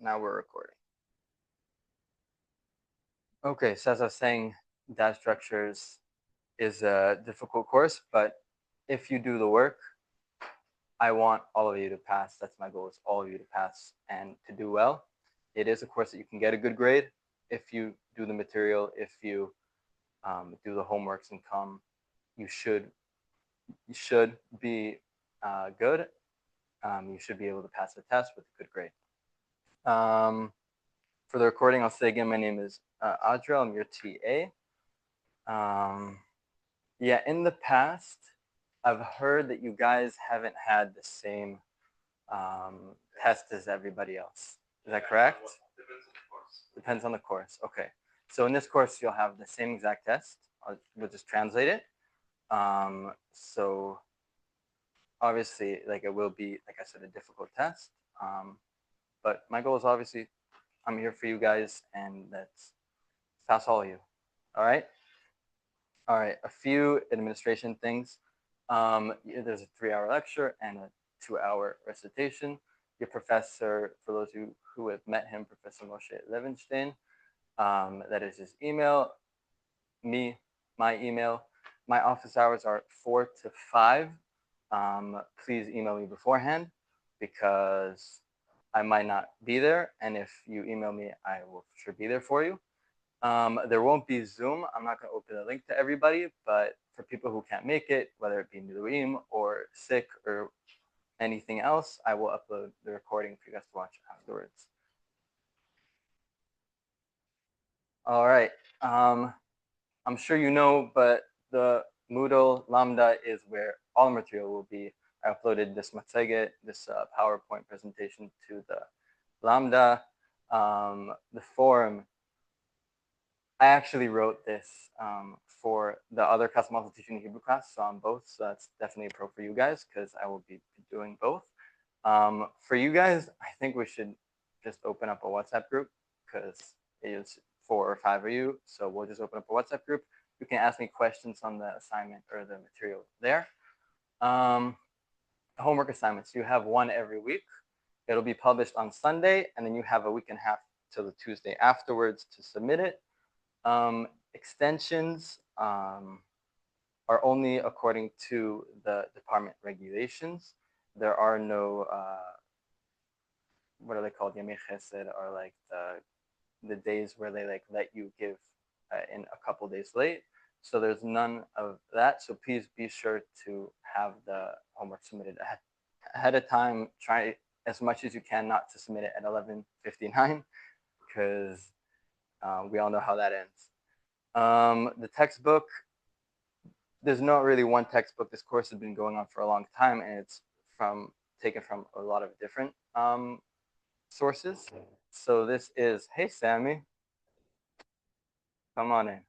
now we're recording. Okay, so as I was saying, data structures is a difficult course, but if you do the work, I want all of you to pass. That's my goal, is all of you to pass and to do well. It is a course that you can get a good grade if you do the material, if you do the homeworks and come. You should be good. You should be able to pass the test with a good grade. For the recording, I'll say again, my name is Adriel. I'm your TA. Yeah, in the past, I've heard that you guys haven't had the same test as everybody else. Is that correct? Depends on the course. Okay. So in this course, you'll have the same exact test. We'll just translate it. So obviously, like, it will be, like I said, a difficult test. But my goal is, obviously, I'm here for you guys, and that's pass all of you. All right. All right. A few administration things. There's a 3-hour lecture and a 2-hour recitation. Your professor, for those who have met him, Professor Moshe Levinstein, that is his email. My email. My office hours are 4 to 5. Please email me beforehand because I might not be there. And if you email me, I will for sure be there for you. There won't be Zoom. I'm not going to open a link to everybody, but for people who can't make it, whether it be Miluim or sick or anything else, I will upload the recording for you guys to watch afterwards. All right. I'm sure you know, but the Moodle Lambda is where all the material will be. I uploaded this matzaget, this PowerPoint presentation to the Lambda. The forum, I actually wrote this for the other custom also teaching Hebrew class, so I'm both. So that's definitely a pro for you guys because I will be doing both. For you guys, I think we should just open up a WhatsApp group because it is 4 or 5 of you. So we'll just open up a WhatsApp group. You can ask me questions on the assignment or the material there. Homework assignments, you have one every week. It'll be published on Sunday, and then you have a week and a half till the Tuesday afterwards to submit it. Extensions are only according to the department regulations. There are no, what are they called? Yemei Chesed, or like the days where they like let you give in a couple days late. So there's none of that. So please be sure to have the homework submitted ahead of time. Try as much as you can not to submit it at 11:59 because we all know how that ends. The textbook, there's not really one textbook. This course has been going on for a long time, and it's taken from a lot of different sources. So this is, hey Sammy, come on in.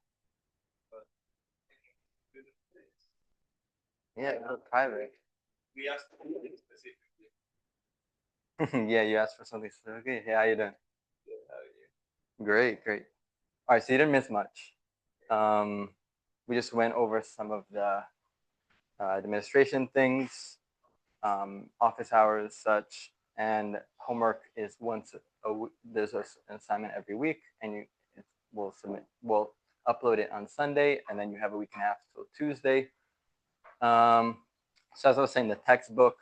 Yeah, go private. We asked for something specifically. Yeah, you asked for something specific. Hey, how you doing? Good, how are you? Great, great. All right, so you didn't miss much. We just went over some of the administration things, office hours, such, and homework is once there's an assignment every week, and we'll upload it on Sunday, and then you have a week and a half till Tuesday. So as I was saying, the textbook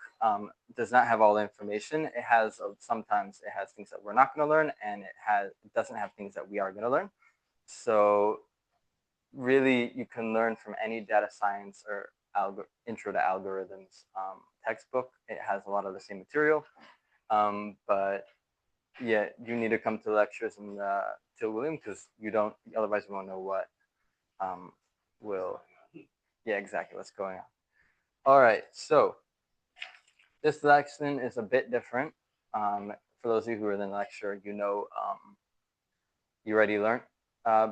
does not have all the information. It has sometimes it has things that we're not going to learn, and it doesn't have things that we are going to learn. So really, you can learn from any data science or intro to algorithms textbook. It has a lot of the same material, but yeah, you need to come to lectures and to William because otherwise you won't know what yeah, exactly what's going on. All right, so this lesson is a bit different. For those of you who are in the lecture, you already learned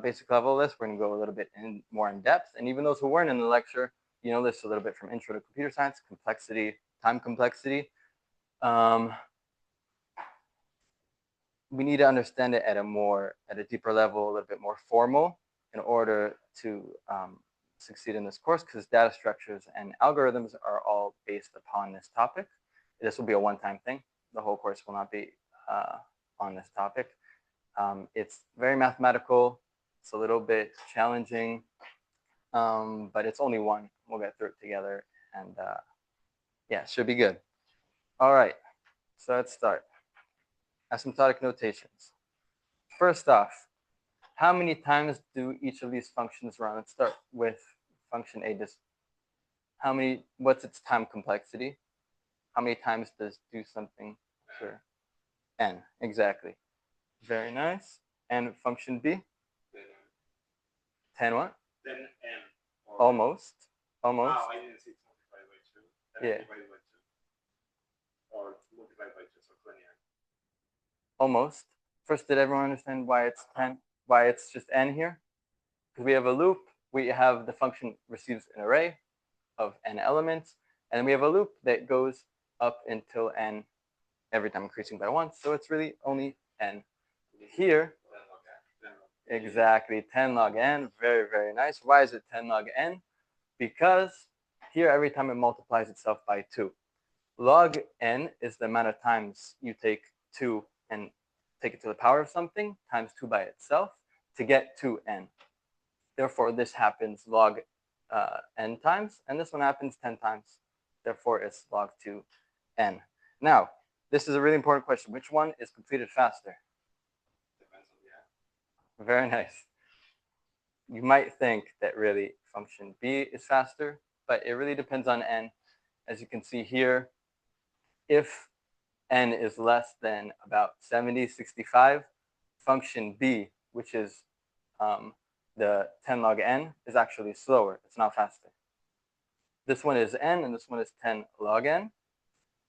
basic level of this. We're going to go a little bit more in depth. And even those who weren't in the lecture, you know this a little bit from intro to computer science, complexity, time complexity. We need to understand it at a deeper level, a little bit more formal in order to succeed in this course because data structures and algorithms are all based upon this topic. This will be a one-time thing. The whole course will not be on this topic. It's very mathematical. It's a little bit challenging, but it's only one. We'll get through it together, and yeah, it should be good. All right, so let's start. Asymptotic notations. First off, how many times do each of these functions run? Let's start with function A. What's its time complexity? How many times does do something? Sure. N, exactly. Very nice. And function B? 10 what? 10 n. Almost. Almost. Oh, I didn't see it multiplied by 2. Yeah. Divided by 2. Or multiplied by 2, so 20. Almost. First, did everyone understand why it's 10? Why it's just n here? Because we have a loop. We have the function receives an array of n elements, and we have a loop that goes up until n, every time increasing by 1. So it's really only n. Here, exactly, 10 log n. Very, very nice. Why is it 10 log n? Because here, every time it multiplies itself by 2. Log n is the amount of times you take 2 and take it to the power of something times 2 by itself to get to n. Therefore, this happens log n times, and this one happens 10 times. Therefore, it's log 2 n. Now, this is a really important question. Which one is completed faster? Very nice. You might think that really function B is faster, but it really depends on n. As you can see here, if n is less than about 70, 65, function B, which is the 10 log n, is actually slower. It's not faster. This one is n, and this one is 10 log n.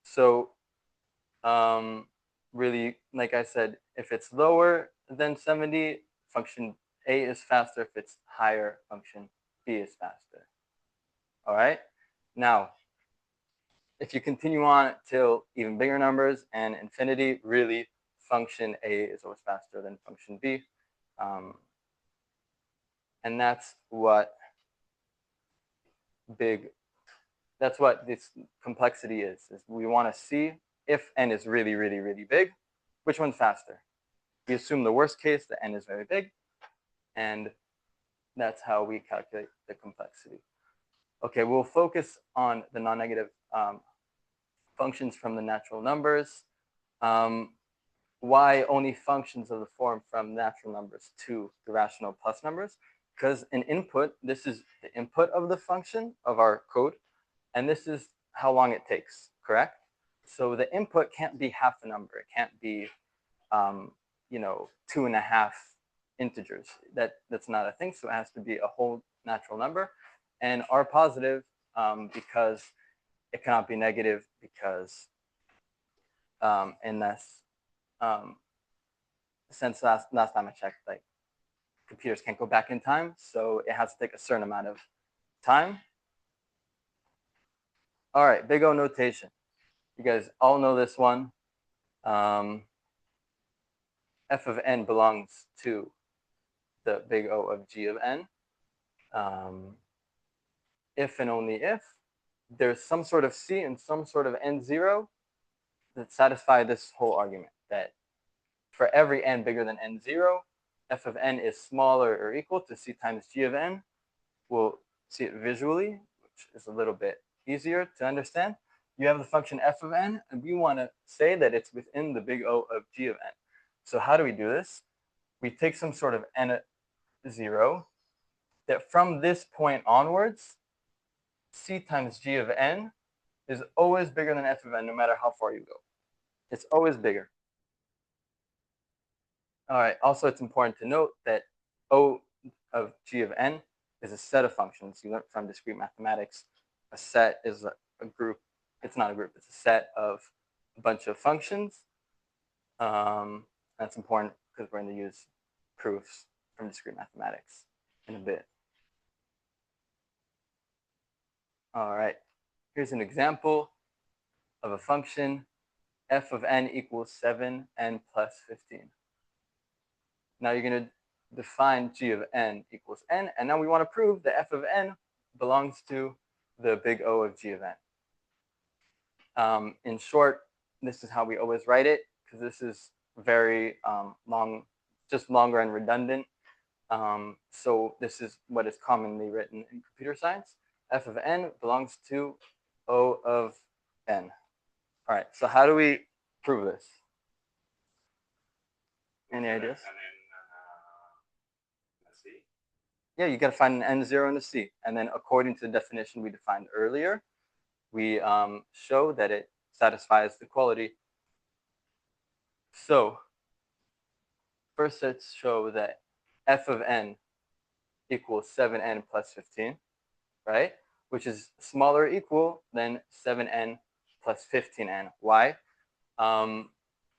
So really, like I said, if it's lower than 70, function A is faster. If it's higher, function B is faster. All right? Now, if you continue on till even bigger numbers and infinity, really, function A is always faster than function B. And that's what this complexity is we want to see if n is really, really, really big, which one's faster. We assume the worst case, that n is very big, and that's how we calculate the complexity. Okay, we'll focus on the non-negative functions from the natural numbers. Why only functions of the form from natural numbers to the rational plus numbers? Because an input, this is the input of the function of our code, and this is how long it takes, correct? So the input can't be half a number. It can't be, 2.5 integers. That's not a thing. So it has to be a whole natural number, and R positive because it cannot be negative because in this since last time I checked, like computers can't go back in time, so it has to take a certain amount of time. All right, big O notation. You guys all know this one. F of n belongs to the big O of G of n. If and only if there's some sort of C and some sort of n0 that satisfy this whole argument, that for every n bigger than n0, f of n is smaller or equal to C times G of n. We'll see it visually, which is a little bit easier to understand. You have the function f of n, and we want to say that it's within the big O of G of n. So how do we do this? We take some sort of n0 that from this point onwards, C times G of n is always bigger than f of n, no matter how far you go. It's always bigger. All right, also it's important to note that O of G of n is a set of functions. You learned from discrete mathematics, a set is a group. It's not a group, it's a set of a bunch of functions. That's important because we're going to use proofs from discrete mathematics in a bit. All right, here's an example of a function, f of n equals 7n plus 15. Now you're going to define g of n equals n, and now we want to prove that f of n belongs to the big O of g of n. In short, this is how we always write it, because this is very long, just longer and redundant. So this is what is commonly written in computer science. F of n belongs to O of n. All right, so how do we prove this? Any ideas? Let's see. Yeah, you got to find an n0 and a c. And then according to the definition we defined earlier, we show that it satisfies the equality. So first let's show that f of n equals 7n plus 15, right? Which is smaller or equal than 7n plus 15n. Why?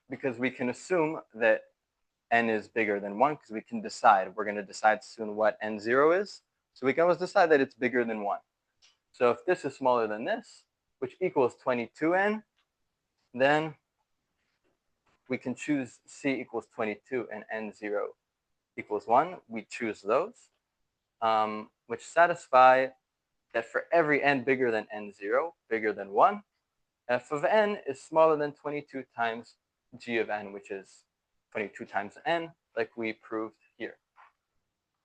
Because we can assume that n is bigger than 1 because we can decide. We're going to decide soon what n0 is. So we can always decide that it's bigger than 1. So if this is smaller than this, which equals 22n, then we can choose c equals 22 and n0 equals 1. We choose those, which satisfy that for every n bigger than n0, bigger than 1, f of n is smaller than 22 times g of n, which is 22 times n, like we proved here.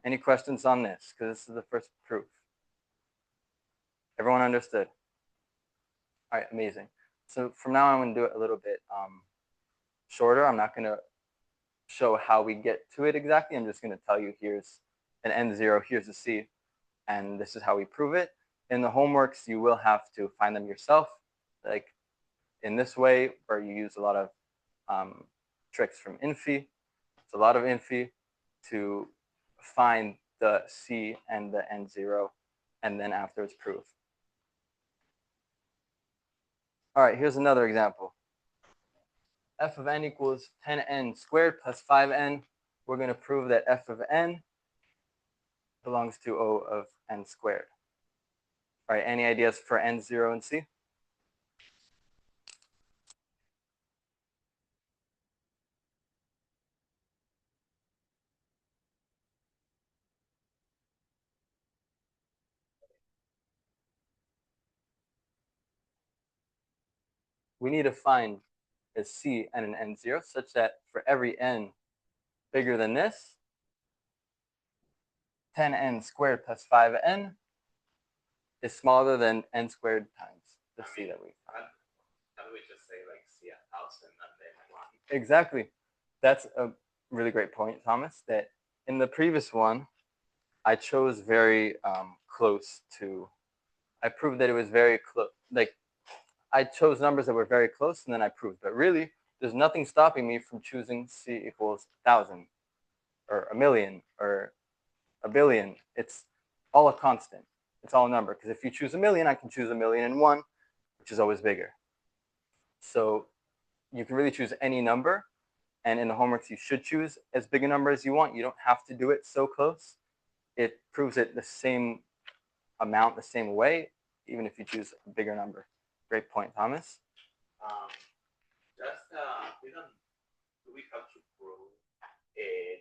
Any questions on this? Because this is the first proof. Everyone understood? All right, amazing. So from now on, I'm going to do it a little bit shorter. I'm not going to show how we get to it exactly. I'm just going to tell you here's an n0, here's a c, and this is how we prove it. In the homeworks, you will have to find them yourself, like in this way, where you use a lot of tricks from Infi. It's a lot of Infi to find the C and the N0, and then afterwards prove. All right, here's another example. F of n equals 10n squared plus 5n. We're going to prove that f of n belongs to O of n squared. All right, any ideas for n0 and c? We need to find a c and an n0 such that for every n bigger than this, 10n squared plus 5n is smaller than n squared times the c that we found. How do we just say like C 1,000 and then 1? Exactly. That's a really great point, Thomas, that in the previous one, I chose very close to, I proved that it was very close, like I chose numbers that were very close and then I proved, but really there's nothing stopping me from choosing c equals 1,000 or 1,000,000 or 1,000,000,000. It's all a constant. It's all a number, because if you choose 1,000,000, I can choose 1,000,001, which is always bigger. So you can really choose any number, and in the homeworks you should choose as big a number as you want. You don't have to do it so close. It proves it the same amount, the same way, even if you choose a bigger number. Great point, Thomas. We don't. Do we have to prove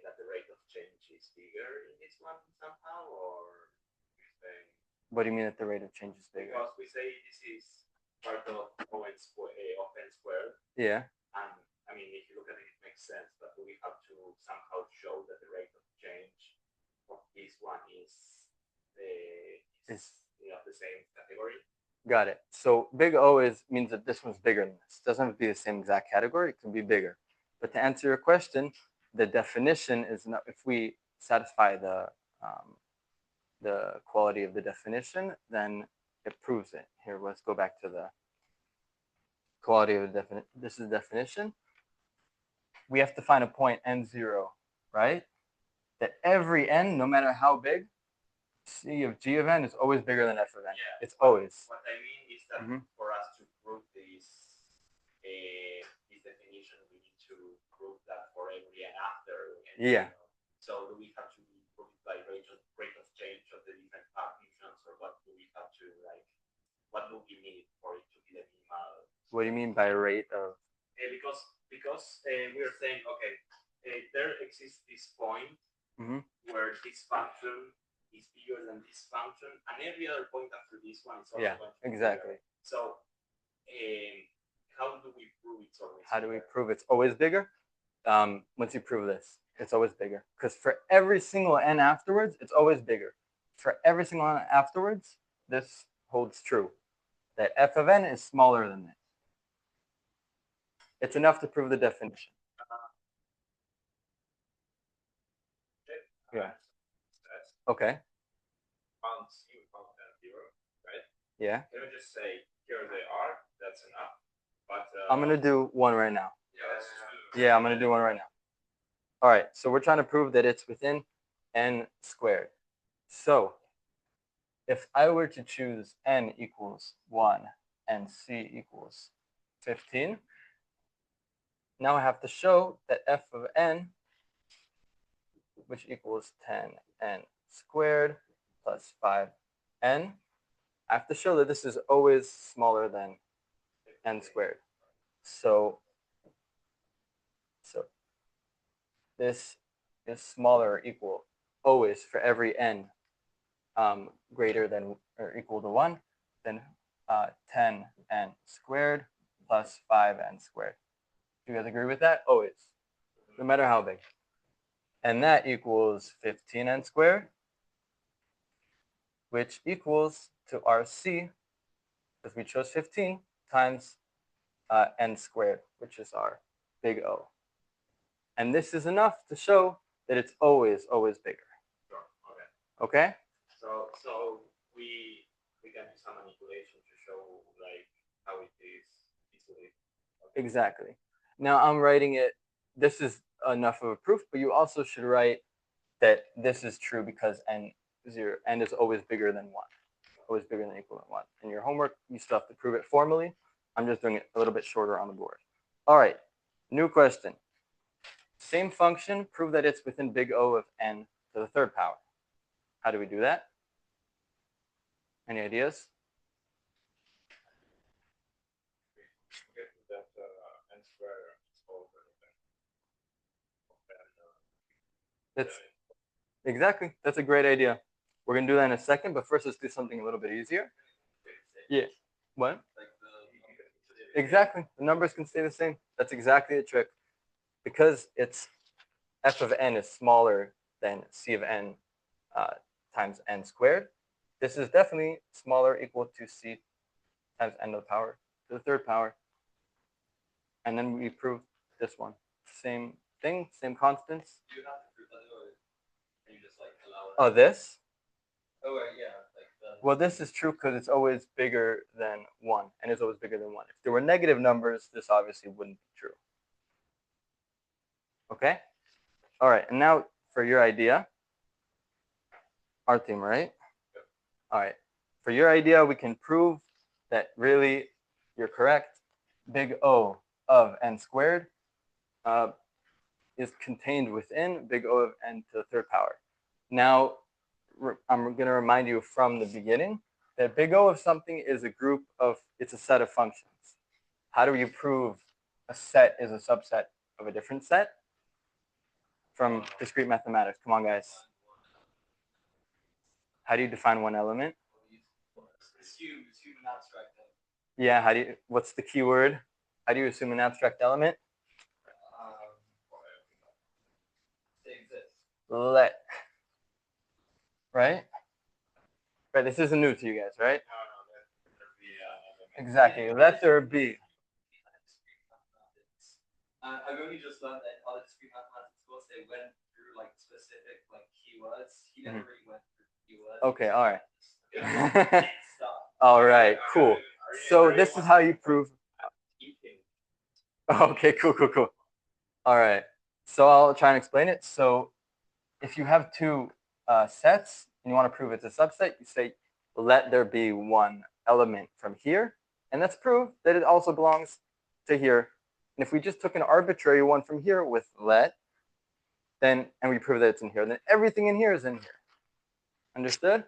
that the rate of change is bigger in this one somehow, or we say? What do you mean that the rate of change is bigger? Because we say this is part of n squared. Yeah. And I mean, if you look at it, it makes sense. But do we have to somehow show that the rate of change of this one is the same category? Got it. So big O means that this one's bigger than this. It doesn't have to be the same exact category. It can be bigger. But to answer your question, the definition is not, if we satisfy the quality of the definition, then it proves it. Here, let's go back to the quality of the definition. This is the definition. We have to find a point n0, right? That every n, no matter how big, c of g of n is always bigger than f of n. Yeah, it's always. What I mean is that for us to prove this definition, we need to prove that for every n after. Yeah. So do we have to prove it by rate of change of the different functions, or what do we have to like? What do we need for it to be the minimal? What do you mean by rate of? Because we are saying, okay, there exists this point where this function is bigger than this function, and every other point after this one is also going to be exactly. Bigger. So how do we prove it's always How do we prove it's always bigger? once you prove this, it's always bigger. Because for every single n afterwards, it's always bigger. For every single n afterwards, this holds true, that f of n is smaller than this. It's enough to prove the definition. Yeah. Okay. Yeah. Can we just say, here they are, that's enough? But I'm going to do one right now. Yeah, I'm going to do one right now. All right, so we're trying to prove that it's within n squared. So if I were to choose n equals 1 and c equals 15, now I have to show that f of n, which equals 10n squared plus 5n, I have to show that this is always smaller than n squared. So this is smaller or equal always for every n greater than or equal to 1, then 10n squared plus 5n squared. Do you guys agree with that? Always, no matter how big. And that equals 15n squared, which equals to RC, because we chose 15, times n squared, which is our big O. And this is enough to show that it's always, always bigger. Sure. Okay? So we can do some manipulation to show like how it is easily. Okay. Exactly. Now I'm writing it, this is enough of a proof, but you also should write that this is true because n is always bigger than 1. Always bigger than equal to 1. In your homework, you still have to prove it formally. I'm just doing it a little bit shorter on the board. All right, new question. Same function, prove that it's within big O of n to the third power. How do we do that? Any ideas? That's exactly. That's a great idea. We're gonna do that in a second, but first let's do something a little bit easier. Yeah. What? Exactly. The numbers can stay the same. That's exactly the trick. Because it's f of n is smaller than c of n times n squared, this is definitely smaller equal to c times n to the power to the third power. And then we prove this one. Same thing, same constants. Do you have to prove that, or can you just like allow it? Oh, this? Oh, yeah. Well, this is true because it's always bigger than 1, and it's always bigger than 1. If there were negative numbers, this obviously wouldn't be true. Okay? All right, and now for your idea, our theme, right? Yep. All right. For your idea, we can prove that really you're correct. Big O of n squared is contained within big O of n to the third power. Now, I'm going to remind you from the beginning that big O of something is a group of, it's a set of functions. How do you prove a set is a subset of a different set? From discrete mathematics. Come on, guys. How do you define one element? Assume an abstract element. Yeah, what's the key word? How do you assume an abstract element? They exist. Let. Right? Right, this isn't new to you guys, right? No, exactly, let there be. I've only just learned that other discrete mathematics course, they went through like specific like keywords. He never really went through keywords. Okay, all right. All right, cool. So this is how you prove. Okay, cool. All right, so I'll try and explain it. So if you have two sets and you want to prove it's a subset, you say, let there be one element from here, and let's prove that it also belongs to here. And if we just took an arbitrary one from here with let, then, and we prove that it's in here, then everything in here is in here. Understood?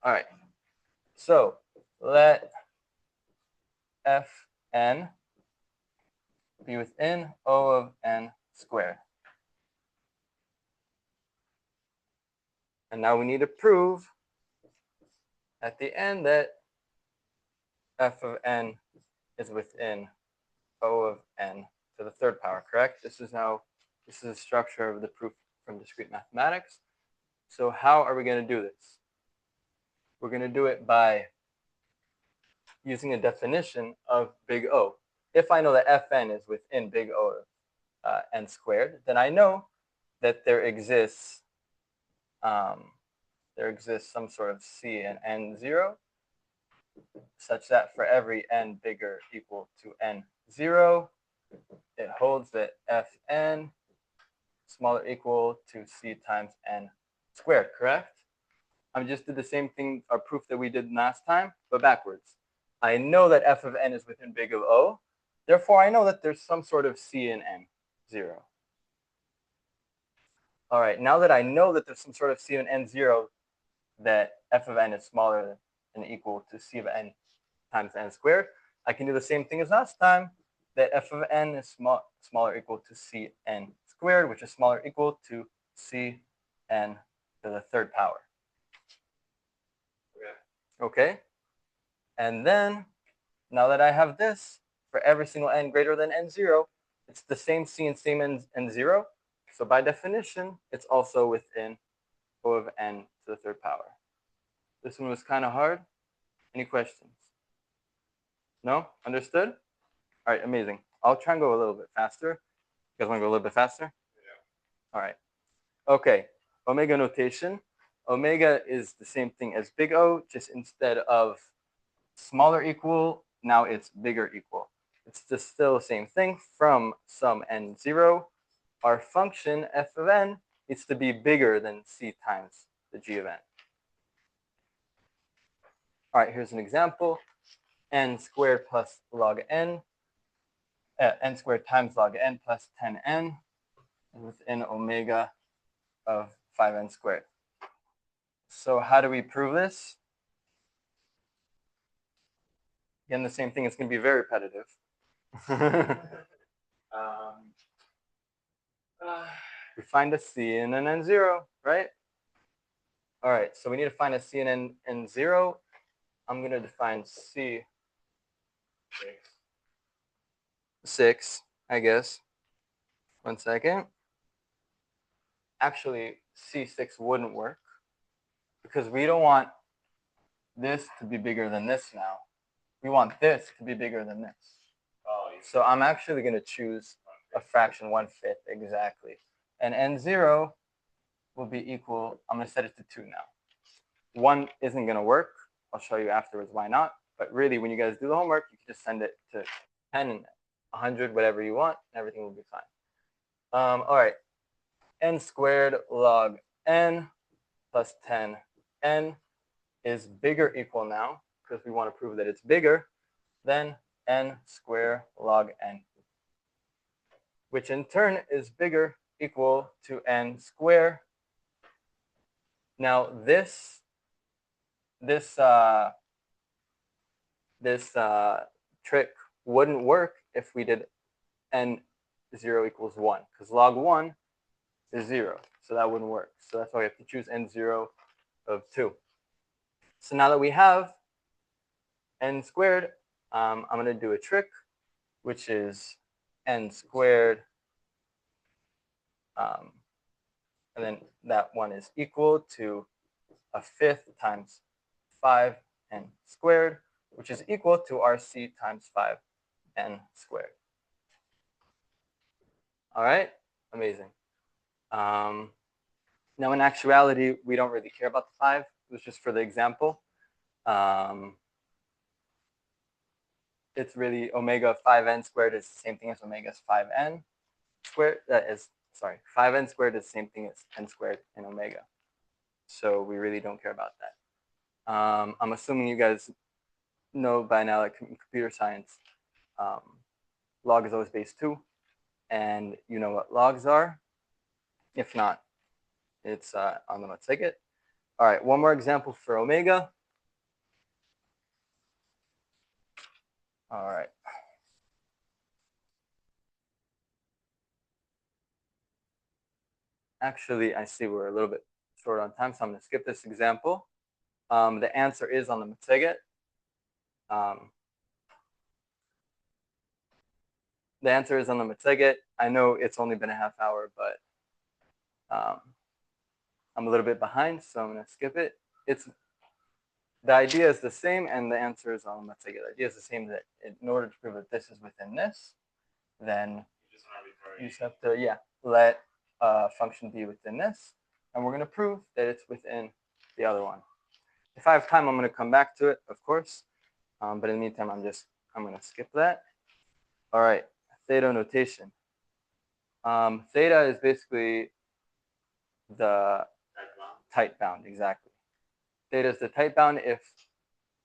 All right. So let Fn be within O of n squared. And now we need to prove at the end that f of n is within O of n to the third power, correct? This is how This is the structure of the proof from discrete mathematics. So how are we going to do this? We're going to do it by using a definition of big O. If I know that Fn is within big O of n squared, then I know that there exists some sort of C in n0 such that for every n bigger equal to n0, it holds that Fn smaller or equal to C times n squared, correct? I just did the same thing, our proof that we did last time, but backwards. I know that f of n is within big of O. Therefore, I know that there's some sort of C in n0. All right, now that I know that there's some sort of C in n0, that f of n is smaller than or equal to C of n times n squared, I can do the same thing as last time, that f of n is smaller or equal to C n squared, which is smaller or equal to C n to the third power. Okay? And then, now that I have this, for every single n greater than n0, it's the same C and same n0. So by definition, it's also within O of n to the third power. This one was kind of hard. Any questions? No? Understood? All right, amazing. I'll try and go a little bit faster. You guys want to go a little bit faster? Yeah. All right. Okay, omega notation. Omega is the same thing as big O, just instead of smaller equal, now it's bigger equal. It's just still the same thing from some n0. Our function f of n needs to be bigger than C times the g of n. All right, here's an example. N squared plus log n, n squared times log n plus 10n within omega of 5n squared. So how do we prove this? Again, the same thing. It's going to be very repetitive. We find a C and an n0, right? All right, so we need to find a C and n0. I'm going to define C 6, I guess. 1 second. Actually, C6 wouldn't work because we don't want this to be bigger than this now. We want this to be bigger than this. So I'm actually going to choose a fraction 1/5 exactly. And n0 will be equal, I'm going to set it to 2 now. 1 isn't going to work. I'll show you afterwards why not. But really, when you guys do the homework, you can just send it to 10 and 100, whatever you want, and everything will be fine. All right, n squared log n plus 10n is bigger equal now, because we want to prove that it's bigger than n squared log n, which in turn is bigger equal to n squared. Now this trick wouldn't work if we did n0 equals 1, because log 1 is 0, so that wouldn't work. So that's why we have to choose n0 of 2. So now that we have n squared, I'm going to do a trick, which is n squared, and then that one is equal to 1/5 times 5n squared, which is equal to our C times 5n squared. All right, amazing. Now, in actuality, we don't really care about the 5. It was just for the example. It's really omega of 5n squared is the same thing as omega of 5n squared. 5n squared is the same thing as n squared in omega. So we really don't care about that. I'm assuming you guys know by now that in computer science, log is always base 2. And you know what logs are. If not, it's on the Matzeket. All right, one more example for omega. All right. Actually, I see we're a little bit short on time, so I'm going to skip this example. The answer is on the Matzeket. The answer is on the Matzeket. I know it's only been a half hour, but I'm a little bit behind, so I'm going to skip it. The idea is the same, and the answer is, let's say the idea is the same, that in order to prove that this is within this, then you just have to, let a function be within this, and we're going to prove that it's within the other one. If I have time, I'm going to come back to it, of course, but in the meantime, I'm going to skip that. All right, theta notation. Theta is basically the tight bound, exactly. Theta is the tight bound. If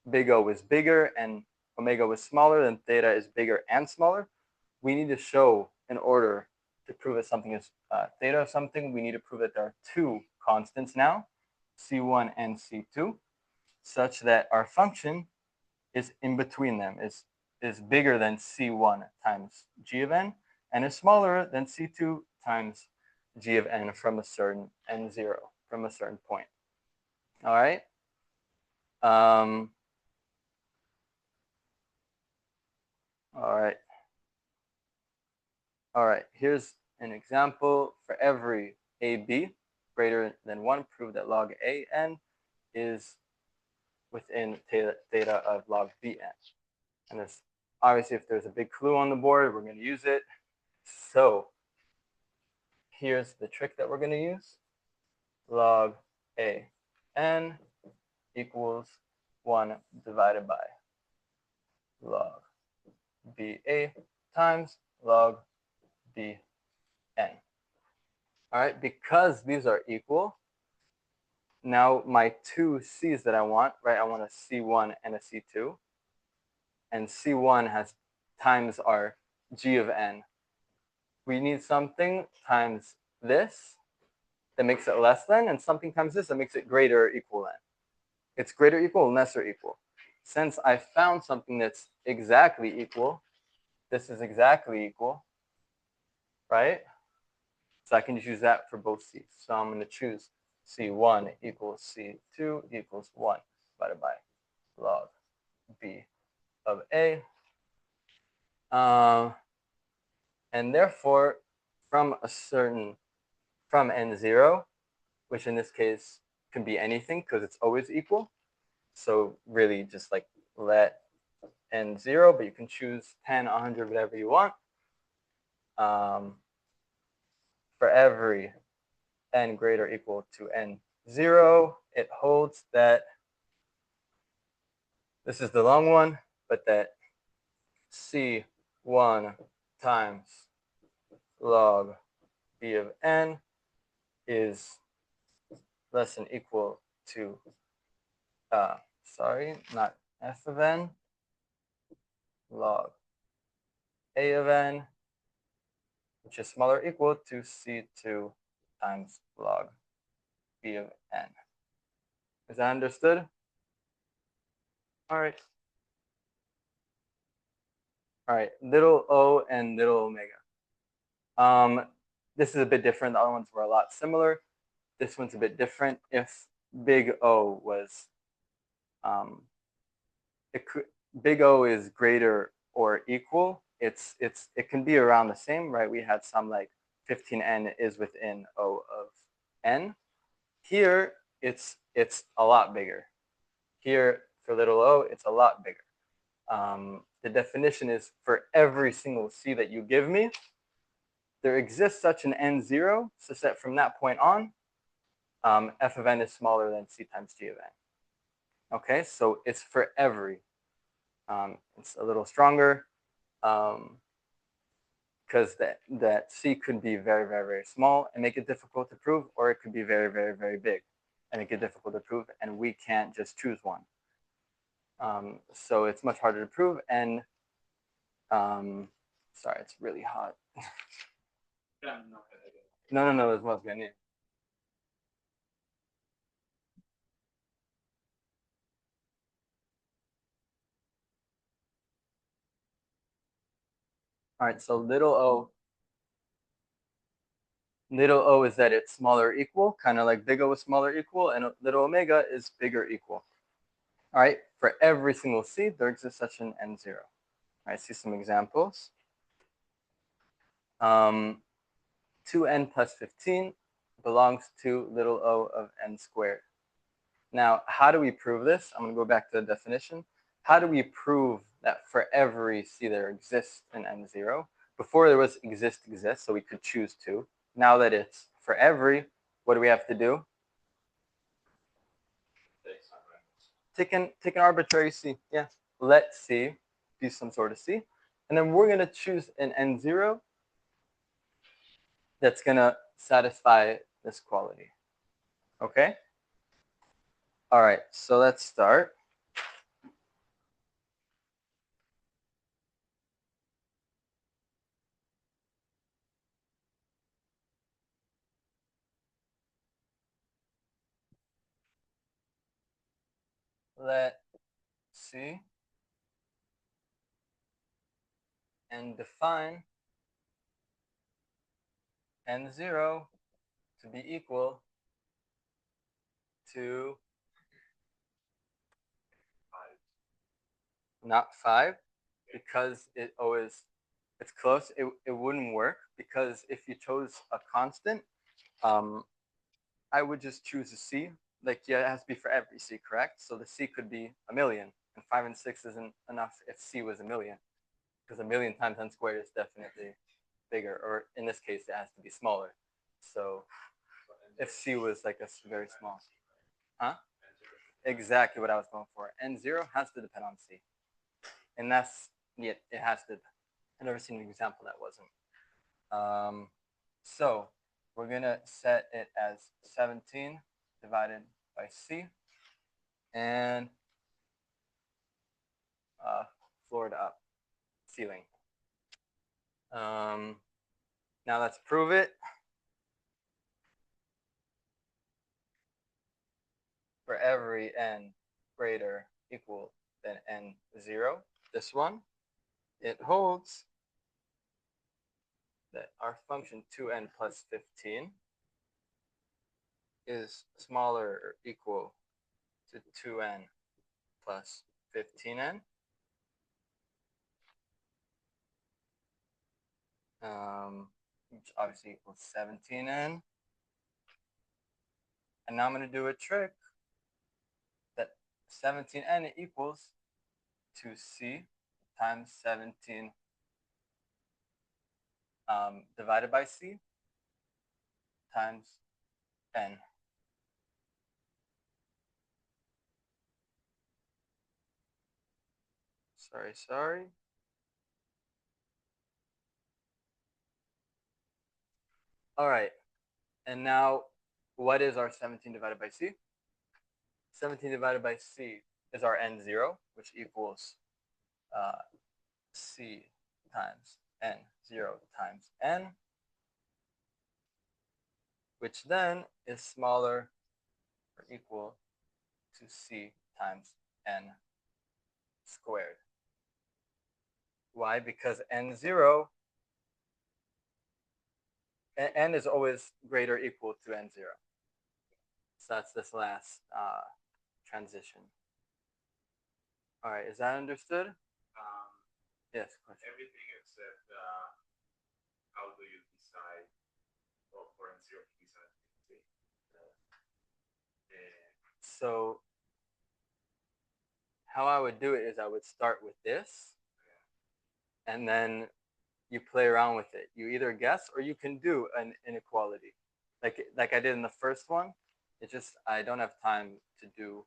big O is bigger and omega was smaller, then theta is bigger and smaller. We need to show, in order to prove that something is theta of something, we need to prove that there are two constants now, C1 and C2, such that our function is in between them, is bigger than C1 times G of n, and is smaller than C2 times G of n from a certain n0, from a certain point. All right. All right. All right, here's an example. For every AB greater than 1, prove that log AN is within theta of log BN. And this, obviously, if there's a big clue on the board, we're going to use it. So here's the trick that we're going to use. Log AN equals 1 divided by log BA times log BN. All right, because these are equal, now my two C's that I want, right? I want a C1 and a C2. And C1 has times our G of n. We need something times this that makes it less than, and something times this that makes it greater or equal than. It's greater, equal, lesser, equal. Since I found something that's exactly equal, this is exactly equal, right? So I can just use that for both C's. So I'm going to choose C1 equals C2 equals 1 divided by log B of A. And therefore, from n0, which in this case can be anything because it's always equal. So really just like let n0, but you can choose 10, 100, whatever you want. For every n greater or equal to n0, it holds that, this is the long one, but that C1 times log B of n is less than equal to, not f of n, log A of n, which is smaller or equal to C2 times log B of n. Is that understood? All right. All right, little o and little omega. This is a bit different. The other ones were a lot similar. This one's a bit different. If big O was, big O is greater or equal, it can be around the same, right? We had some like 15n is within O of n. Here, it's a lot bigger. Here, for little o, it's a lot bigger. The definition is for every single C that you give me, there exists such an n0, such that from that point on, f of n is smaller than C times G of n. Okay, so it's for every. It's a little stronger because that C could be very, very, very small and make it difficult to prove, or it could be very, very, very big and make it difficult to prove, and we can't just choose one. So it's much harder to prove, and sorry, it's really hot. No, es más bien. All right, so little o is that it's smaller or equal, kind of like big O is smaller or equal, and little omega is bigger or equal. All right, for every single C, there exists such an n0. All right, see some examples. 2n plus 15 belongs to little o of n squared. Now, how do we prove this? I'm going to go back to the definition. How do we prove that for every c there exists an n0? Before there was exist, so we could choose to. Now that it's for every, what do we have to do? Take an arbitrary c. Yeah. Let c be some sort of c. And then we're going to choose an n0 that's going to satisfy this quality. Okay? All right, so let's start. Let C and define n0 to be equal to not 5 because it's close. It wouldn't work because if you chose a constant, I would just choose a C. Like, yeah, it has to be for every C, correct? So the C could be a million, and 5 and 6 isn't enough if C was a million, because a million times n squared is definitely bigger, or in this case, it has to be smaller. So if C was like a very small, huh? Exactly what I was going for. N0 has to depend on C, and that's it has to. I've never seen an example that wasn't. So we're gonna set it as 17 divided by C, and floor to up, ceiling. Now let's prove it. For every n greater equal than n0, this one, it holds that our function 2n plus 15 is smaller or equal to 2n plus 15n. Which obviously equals 17n. And now I'm going to do a trick that 17n equals 2c times 17 divided by c times n. Sorry. All right. And now, what is our 17 divided by c? 17 divided by c is our n0, which equals c times n0 times n, which then is smaller or equal to c times n squared. Why? Because n0, n is always greater or equal to n0. So that's this last transition. All right, is that understood? Yes, question. Everything except how do you decide for n0 to be 17? So how I would do it is I would start with this, and then you play around with it. You either guess or you can do an inequality, like I did in the first one. It's just I don't have time to do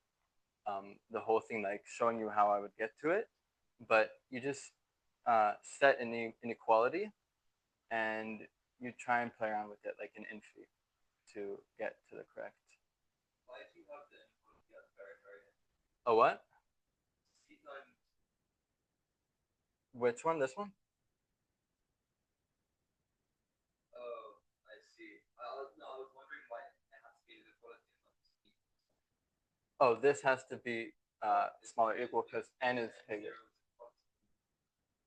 the whole thing, like showing you how I would get to it. But you just set an inequality, and you try and play around with it like an infinity to get to the correct. Why do you have the inequality at the very end? Oh, what? C times. Which one? This one? Oh, I see. No, I was wondering why it has to be the equality and not C. Oh, this has to be smaller equal because n is bigger.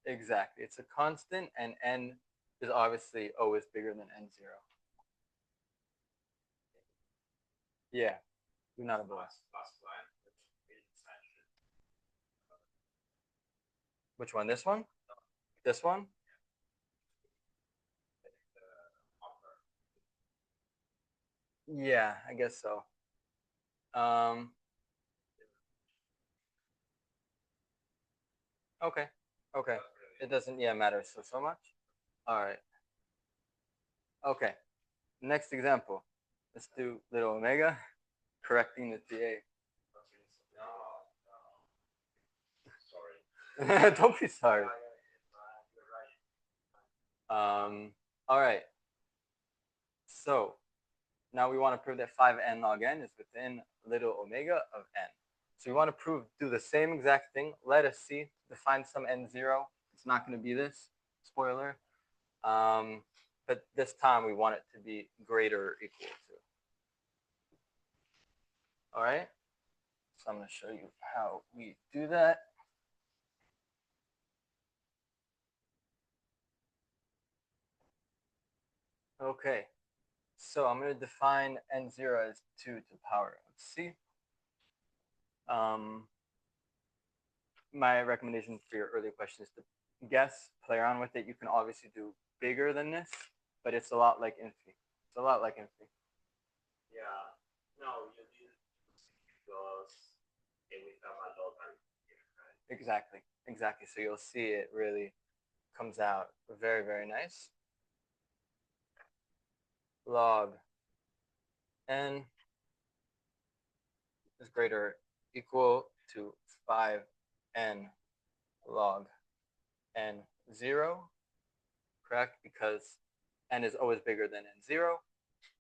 Exactly. It's a constant, and n is obviously always bigger than n0. Yeah. You're not a boy. Which one? This one? This one? Yeah, I guess so. Um, okay, okay. It doesn't, yeah, matter so much. All right. Okay. Next example. Let's do little omega, correcting the TA. Don't be sorry. All right. So now we want to prove that 5n log n is within little omega of n. So we want to do the same exact thing. Let us see, define some n0. It's not going to be this, spoiler. But this time we want it to be greater or equal to. All right. So I'm going to show you how we do that. Okay. So I'm going to define n0 as 2 to the power of c. My recommendation for your earlier question is to guess, play around with it. You can obviously do bigger than this, but it's a lot like infi. It's a lot like infi. Yeah. No, you did because we have a lot here, right? Exactly. So you'll see it really comes out very, very nice. Log n is greater or equal to 5n log n0, correct? Because n is always bigger than n0.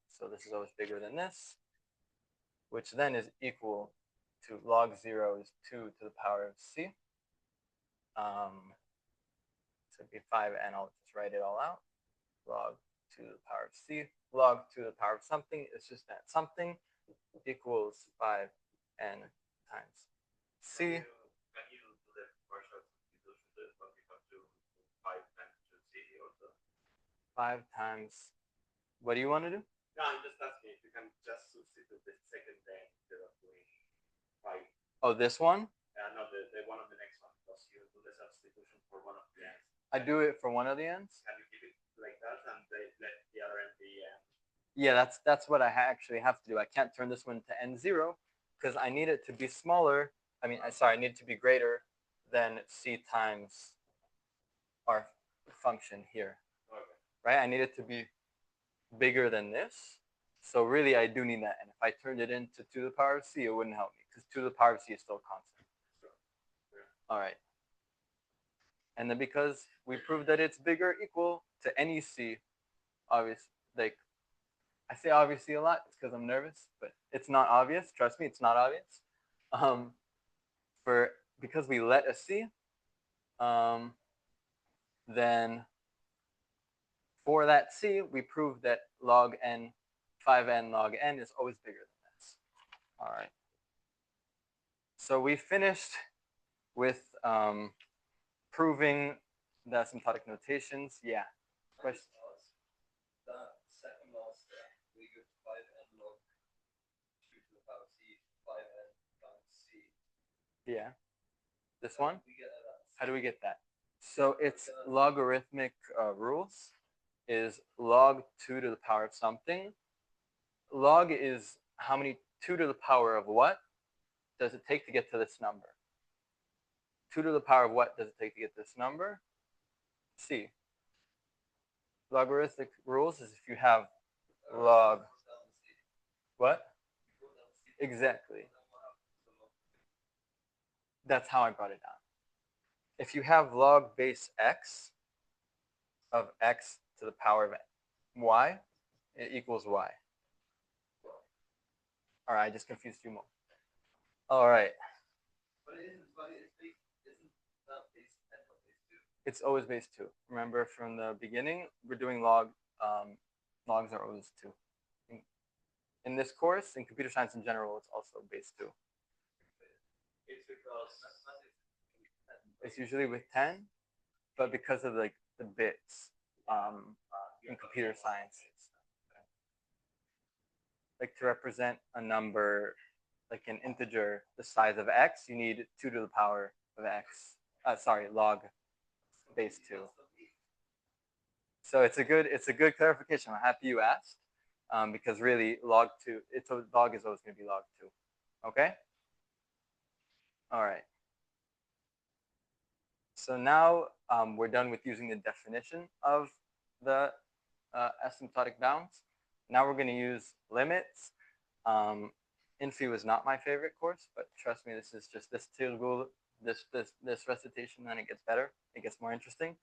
So this is always bigger than this, which then is equal to log 0 is 2 to the power of c. So it'd be 5n, I'll just write it all out. Log 2 to the power of c. Log 2 to the power of something is just that something equals 5n times c. Can you do the partial substitution? But we have to 5 times 2c also. 5 times, what do you want to do? No, I'm just asking if you can just substitute the second thing instead of doing 5. Oh, this one? No, the one on the next one, because you do the substitution for one of the ends. I do it for one of the ends? Can you keep it like that and let the other end be Yeah, that's what I actually have to do. I can't turn this one to n0 because I need it to be smaller. I need it to be greater than c times our function here. Okay. Right? I need it to be bigger than this. So really, I do need that. And if I turned it into 2 to the power of c, it wouldn't help me because 2 to the power of c is still constant. All right. And then because we proved that it's bigger or equal to any c, obvious, like I say obviously a lot, it's because I'm nervous, but it's not obvious. Trust me, it's not obvious. Because we let a c, then for that c, we prove that log n, 5n log n is always bigger than this. All right. So we finished with proving the asymptotic notations. Yeah. Question. The second last step, we get 5n log 2 to the power c, 5n times c. Yeah. This one? We get that. How do we get that? So it's logarithmic rules is log 2 to the power of something. Log is how many 2 to the power of what does it take to get to this number? 2 to the power of what does it take to get this number? C. Logarithmic rules is if you have log. What? Exactly. That's how I brought it down. If you have log base x of x to the power of y, it equals y. All right, I just confused you more. All right. But isn't that base 10 or base 2? It's always base 2. Remember from the beginning, we're doing log. Logs are always 2. In this course, in computer science in general, it's also base 2. It's because it's usually with 10, but because of like the bits in computer science, like to represent a number, like an integer the size of x, you need 2 to the power of x. Log base 2. So it's a good clarification. I'm happy you asked. because really log 2, log is always going to be log 2. Okay? All right. So now we're done with using the definition of the asymptotic bounds. Now we're going to use limits. Infi was not my favorite course, but trust me, this is just this recitation, then it gets better. It gets more interesting.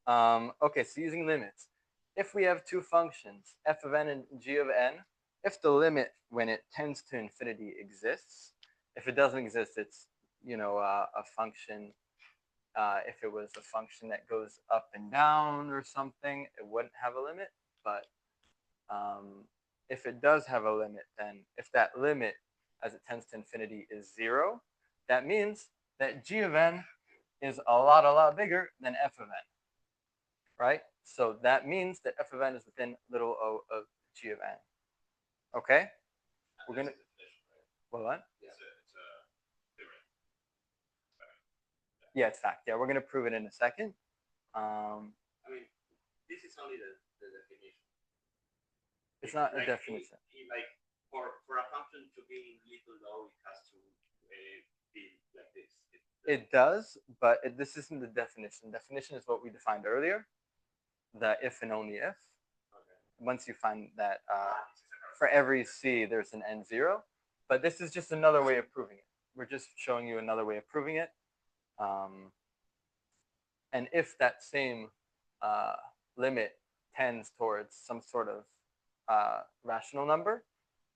Okay, so using limits. If we have two functions, f of n and g of n, if the limit when it tends to infinity exists, if it doesn't exist, it's a function. If it was a function that goes up and down or something, it wouldn't have a limit. But if it does have a limit, then if that limit as it tends to infinity is 0, that means that g of n is a lot bigger than f of n, right? So that means that f of n is within little o of g of n. Okay? We're going to... What? Yeah, it's fact. Yeah, we're going to prove it in a second. I mean, this is only the definition. It's not a definition. Like for a function to be little o, it has to be like this. It does, but this isn't the definition. Definition is what we defined earlier, the if and only if. Okay. Once you find that for every c, there's an n0. But this is just another way of proving it. We're just showing you another way of proving it. And if that same limit tends towards some sort of rational number,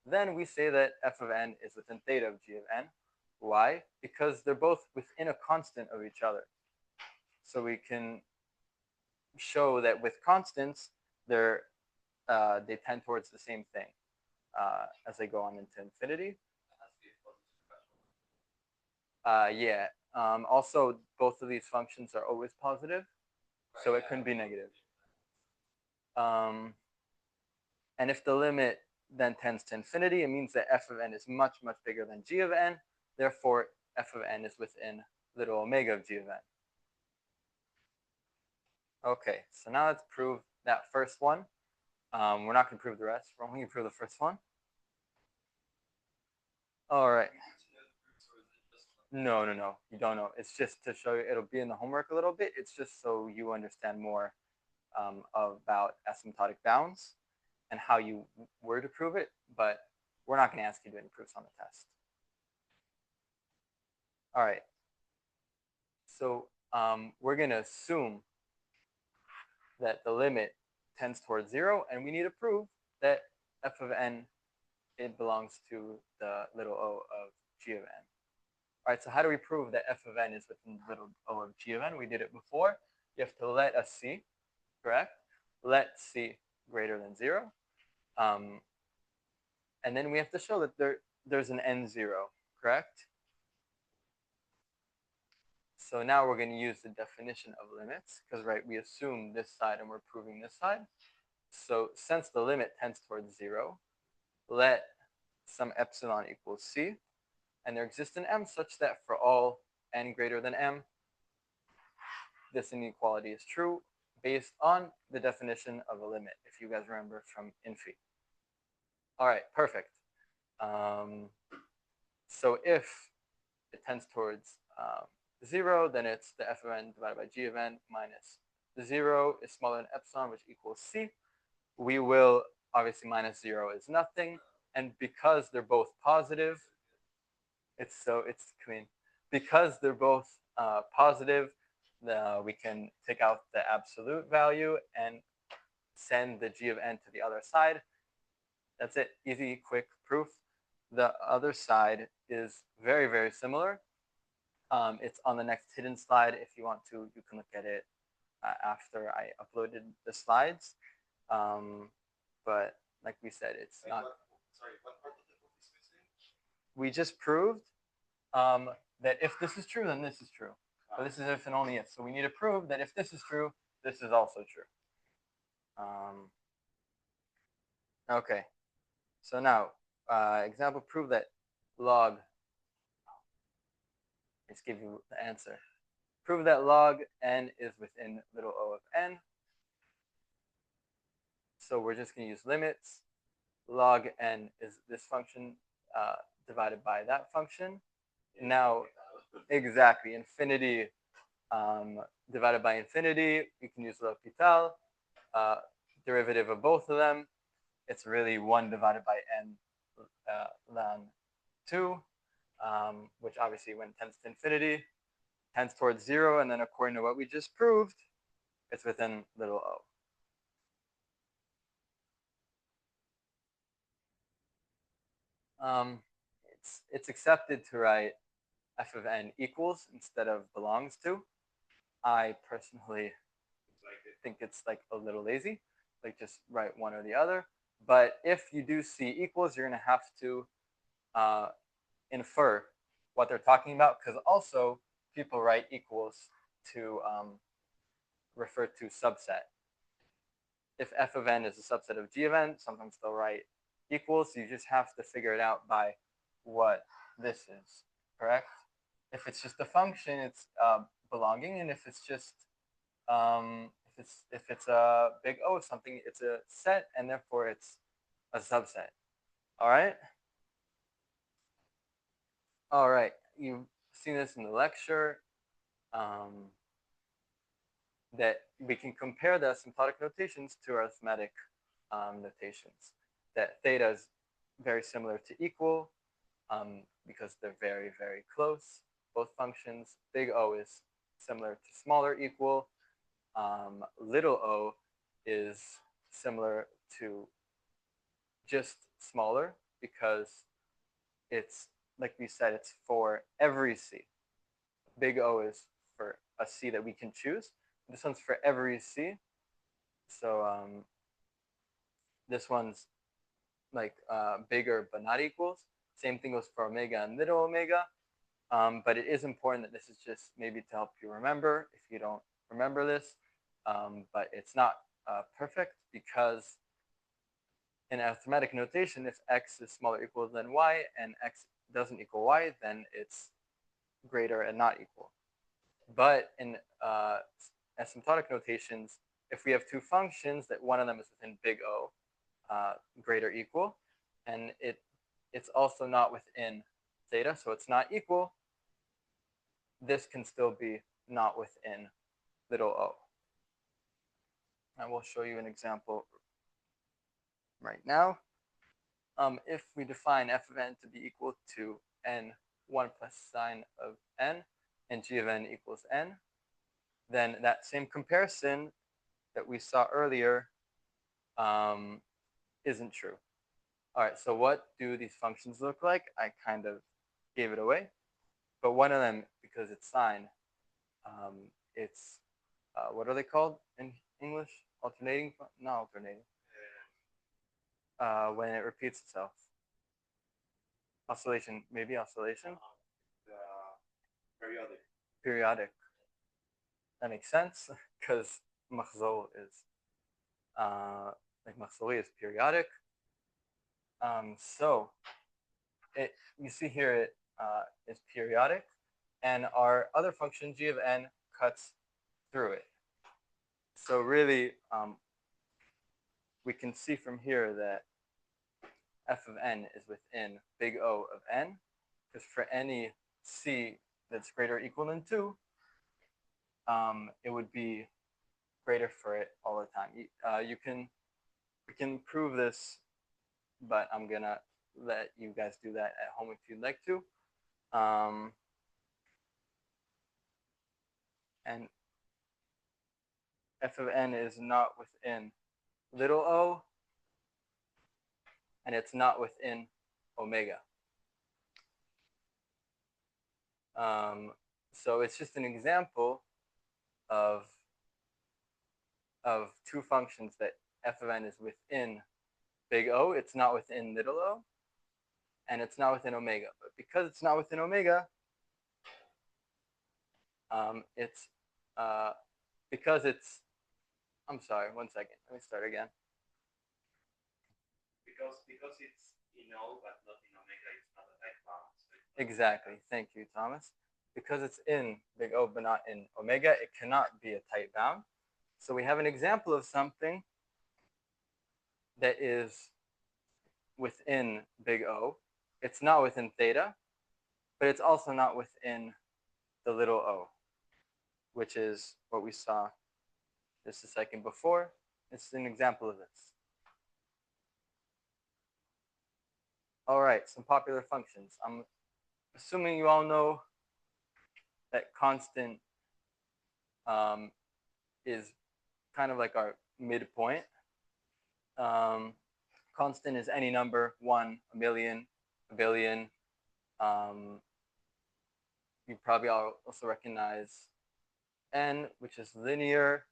then we say that f of n is within theta of g of n. Why? Because they're both within a constant of each other. So we can show that with constants, they tend towards the same thing as they go on into infinity. Yeah. Also, both of these functions are always positive, so it couldn't be negative. And if the limit then tends to infinity, it means that f of n is much bigger than g of n. Therefore, f of n is within little omega of g of n. Okay, so now let's prove that first one. We're not going to prove the rest. We're only going to prove the first one. All right. No. You don't know. It's just to show you. It'll be in the homework a little bit. It's just so you understand more about asymptotic bounds and how you were to prove it. But we're not going to ask you to do any proofs on the test. All right. So we're going to assume that the limit tends towards 0, and we need to prove that f of n, it belongs to the little o of g of n. All right, so how do we prove that f of n is within little o of g of n? We did it before. You have to let a c, correct? Let c greater than 0. And then we have to show that there's an n0, correct? So now we're going to use the definition of limits because, right, we assume this side and we're proving this side. So since the limit tends towards 0, let some epsilon equals c, and there exists an m such that for all n greater than m, this inequality is true based on the definition of a limit, if you guys remember from Infi. All right, perfect. So if it tends towards 0, then it's the f of n divided by g of n minus the 0 is smaller than epsilon, which equals c. We will, obviously minus 0 is nothing. And because they're both positive, it's clean. Because they're both positive, we can take out the absolute value and send the g of n to the other side. That's it. Easy, quick proof. The other side is very similar. It's on the next hidden slide. If you want to, you can look at it after I uploaded the slides. But like we said, it's not. What part of the book is missing? We just proved that if this is true, then this is true. But this is if and only if. So we need to prove that if this is true, this is also true. Okay. So now, example, prove that log. Let's give you the answer. Prove that log n is within little o of n. So we're just going to use limits. log n is this function divided by that function. Now, exactly, infinity divided by infinity, you can use L'Hopital, derivative of both of them. It's really 1 divided by n ln 2, which obviously when it tends to infinity, tends towards 0, and then according to what we just proved, it's within little o. It's accepted to write f of n equals instead of belongs to. I personally think it's like a little lazy, like just write one or the other. But if you do see equals, you're going to have to infer what they're talking about, because also people write equals to refer to subset. If f of n is a subset of g of n, sometimes they'll write equals. So you just have to figure it out by what this is, correct? If it's just a function, it's belonging, and if it's just if it's a big O of something, it's a set, and therefore it's a subset. All right. All right. You've seen this in the lecture. That we can compare the asymptotic notations to arithmetic notations. That theta is very similar to equal because they're very, very close, both functions. Big O is similar to smaller equal. Little o is similar to just smaller because it's, like we said, it's for every C. Big O is for a C that we can choose. This one's for every C. So this one's like bigger but not equals. Same thing goes for omega and little omega. But it is important that this is just maybe to help you remember if you don't remember this. But it's not perfect because in arithmetic notation, if x is smaller or equal than y and x doesn't equal y, then it's greater and not equal. But in asymptotic notations, if we have two functions that one of them is within big O, greater equal, and it's also not within theta, so it's not equal, this can still be not within little o. I will show you an example right now. If we define f of n to be equal to n 1 plus sine of n and g of n equals n, then that same comparison that we saw earlier isn't true. All right, so what do these functions look like? I kind of gave it away, but one of them, because it's sine, it's, what are they called in English? Alternating? Not alternating. When it repeats itself. Oscillation, maybe oscillation? Periodic. Periodic. That makes sense, because mahzol is, like mahzoli is periodic. So you see here it is periodic, and our other function g of n cuts through it. So really, we can see from here that f of n is within big O of n, because for any c that's greater or equal than 2, it would be greater for it all the time. We can prove this, but I'm gonna let you guys do that at home if you'd like to. And f of n is not within little o, and it's not within omega. So it's just an example of two functions that f of n is within big O, it's not within little o, and it's not within omega. But because it's not within omega, it's because it's, I'm sorry, 1 second, let me start again. Because it's in O but not in omega, it's not a type bound. So exactly, thank you, Thomas. Because it's in big O but not in omega, it cannot be a tight bound. So we have an example of something that is within big O. It's not within theta, but it's also not within the little o, which is what we saw just a second before. This is an example of this. All right, some popular functions. I'm assuming you all know that constant is kind of like our midpoint. Constant is any number, 1, a million, a billion. You probably also recognize n, which is linear.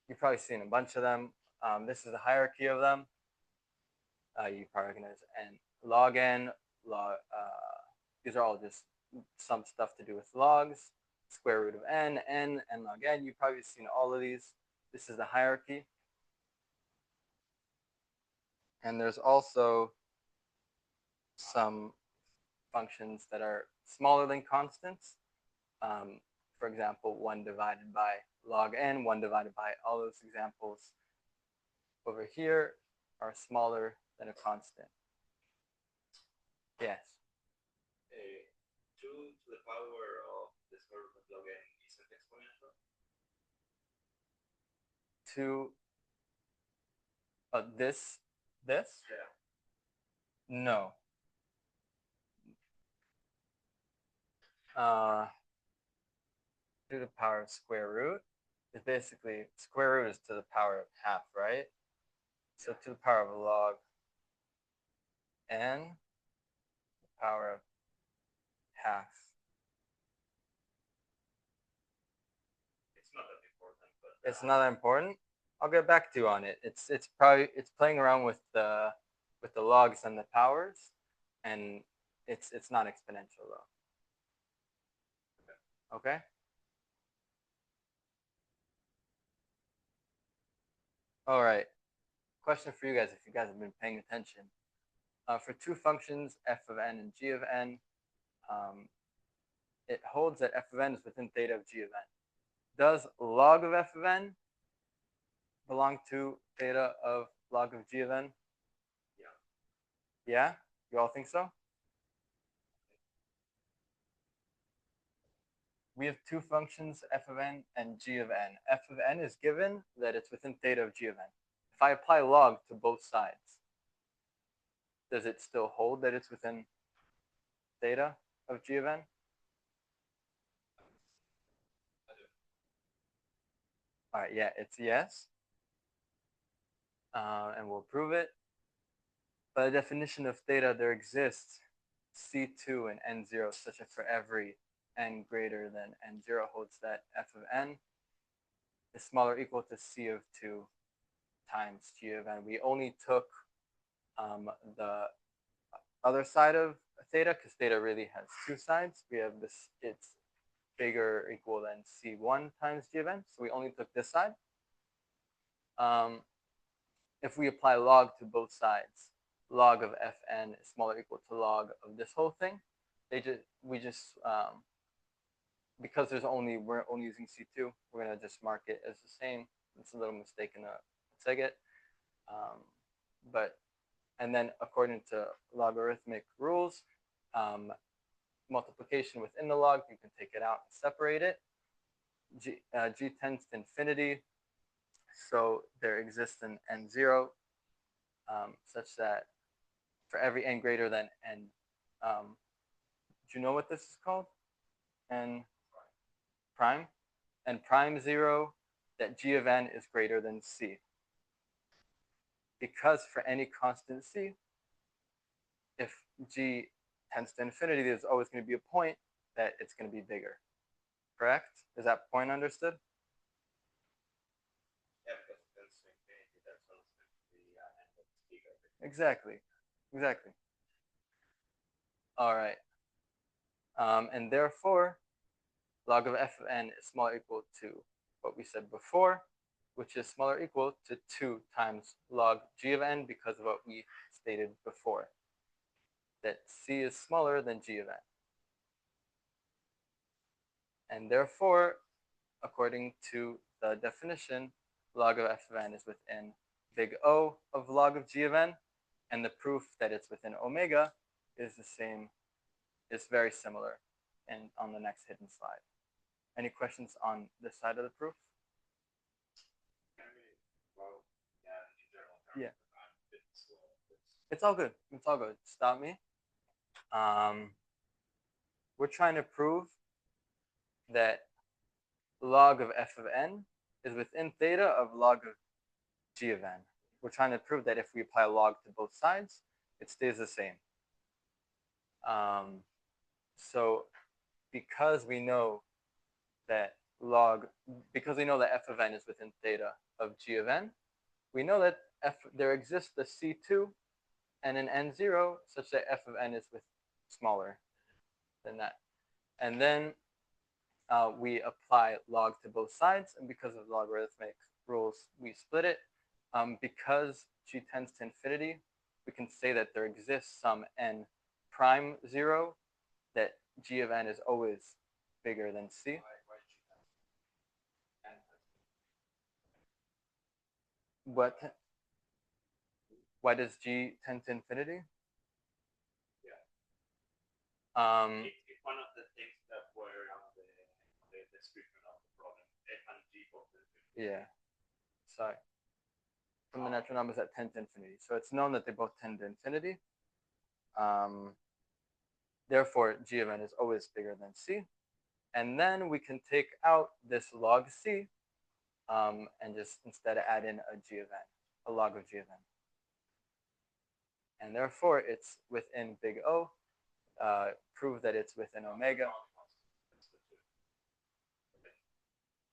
You've probably seen a bunch of them. This is the hierarchy of them. You probably recognize n, log n, log. These are all just some stuff to do with logs. Square root of n, n log n. You've probably seen all of these. This is the hierarchy. And there's also some functions that are smaller than constants. For example, 1 divided by log n, 1 divided by all those examples over here are smaller than a constant. Yes? 2 to the power of the square root of log n isn't exponential? 2, this? Yeah. No. 2 to the power of square root is basically, square root is to the power of half, right? So 2 to the power of log n, the power of half. It's not that important, but it's not that important. I'll get back to you on it. It's playing around with the logs and the powers, and it's not exponential though. Okay. All right. Question for you guys, if you guys have been paying attention. For 2 functions, f of n and g of n, it holds that f of n is within theta of g of n. Does log of f of n belong to theta of log of g of n? Yeah. Yeah? You all think so? We have 2 functions, f of n and g of n. F of n is given that it's within theta of g of n. If I apply log to both sides, does it still hold that it's within theta of g of n? All right, yeah, it's yes. And we'll prove it. By the definition of theta, there exists C2 and N0 such that for every n greater than N0 holds that f of n is smaller or equal to C of 2 times G of n. We only took the other side of theta because theta really has 2 sides. We have this, it's bigger or equal than C1 times G of n. So we only took this side. If we apply log to both sides, log of fn is smaller or equal to log of this whole thing. Because we're only using C2, we're gonna just mark it as the same. It's a little mistake in the ticket. And then according to logarithmic rules, multiplication within the log, you can take it out and separate it. G tends to infinity, so there exists an n0 such that for every n greater than n, do you know what this is called? N prime? N prime 0, that g of n is greater than c. Because for any constant c, if g tends to infinity, there's always going to be a point that it's going to be bigger. Correct? Is that point understood? Yeah, because it tends to infinity, that's always going to be n that's bigger. Exactly. All right. And therefore, log of f of n is smaller or equal to what we said before, which is smaller or equal to 2 times log g of n because of what we stated before, that c is smaller than g of n. And therefore, according to the definition, log of f of n is within big O of log of g of n, and the proof that it's within omega is the same, is very similar, and on the next hidden slide. Any questions on this side of the proof? Yeah. It's all good. It's all good. Stop me. We're trying to prove that log of f of n is within theta of log of g of n. We're trying to prove that if we apply log to both sides, it stays the same. So because we know that f of n is within theta of g of n, we know that there exists a C2 and an N0 such that f of n is smaller than that. And then we apply log to both sides, and because of logarithmic rules, we split it. Because g tends to infinity, we can say that there exists some n prime 0, that g of n is always bigger than c. Why does g tend to infinity? It's one of the things that were on the description of the problem. F and G both infinity. Yeah. Sorry. From the natural numbers that tend to infinity. So it's known that they both tend to infinity. Therefore, g of n is always bigger than c. And then we can take out this log c and just instead add in a g of n, a log of g of n. And therefore, it's within big O. Prove that it's within omega.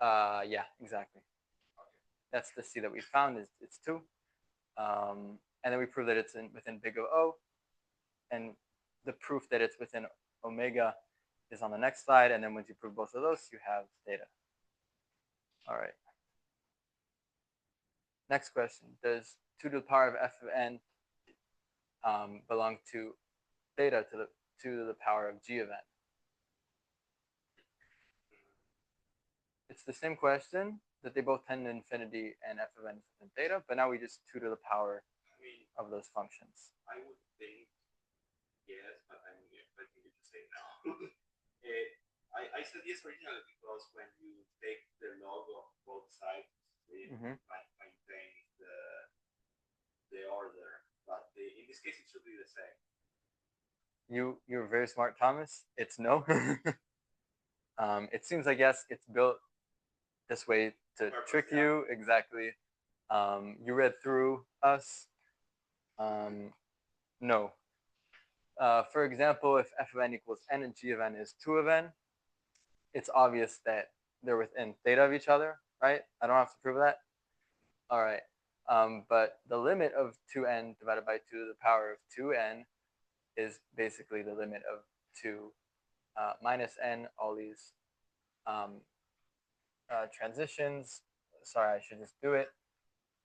Yeah, exactly. That's the c that we found. It's 2. And then we prove that it's within big O. And the proof that it's within omega is on the next slide. And then once you prove both of those, you have theta. All right. Next question. Does 2 to the power of f of n belong to theta to the 2 to the power of g of n? It's the same question, that they both tend to infinity and f of n is within theta, but now we just 2 to the power of those functions. I would think yes, but I'm expecting you to say no. I said yes originally because when you take the log of both sides, it maintains the order. But in this case, it should be the same. You're very smart, Thomas. It's no. It seems like yes, it's built this way to trick you. Exactly. You read through us. No. For example, if f of n equals n and g of n is 2 of n, it's obvious that they're within theta of each other, right? I don't have to prove that. All right. But the limit of 2n divided by 2 to the power of 2n is basically the limit of 2 minus n, all these transitions. Sorry, I should just do it.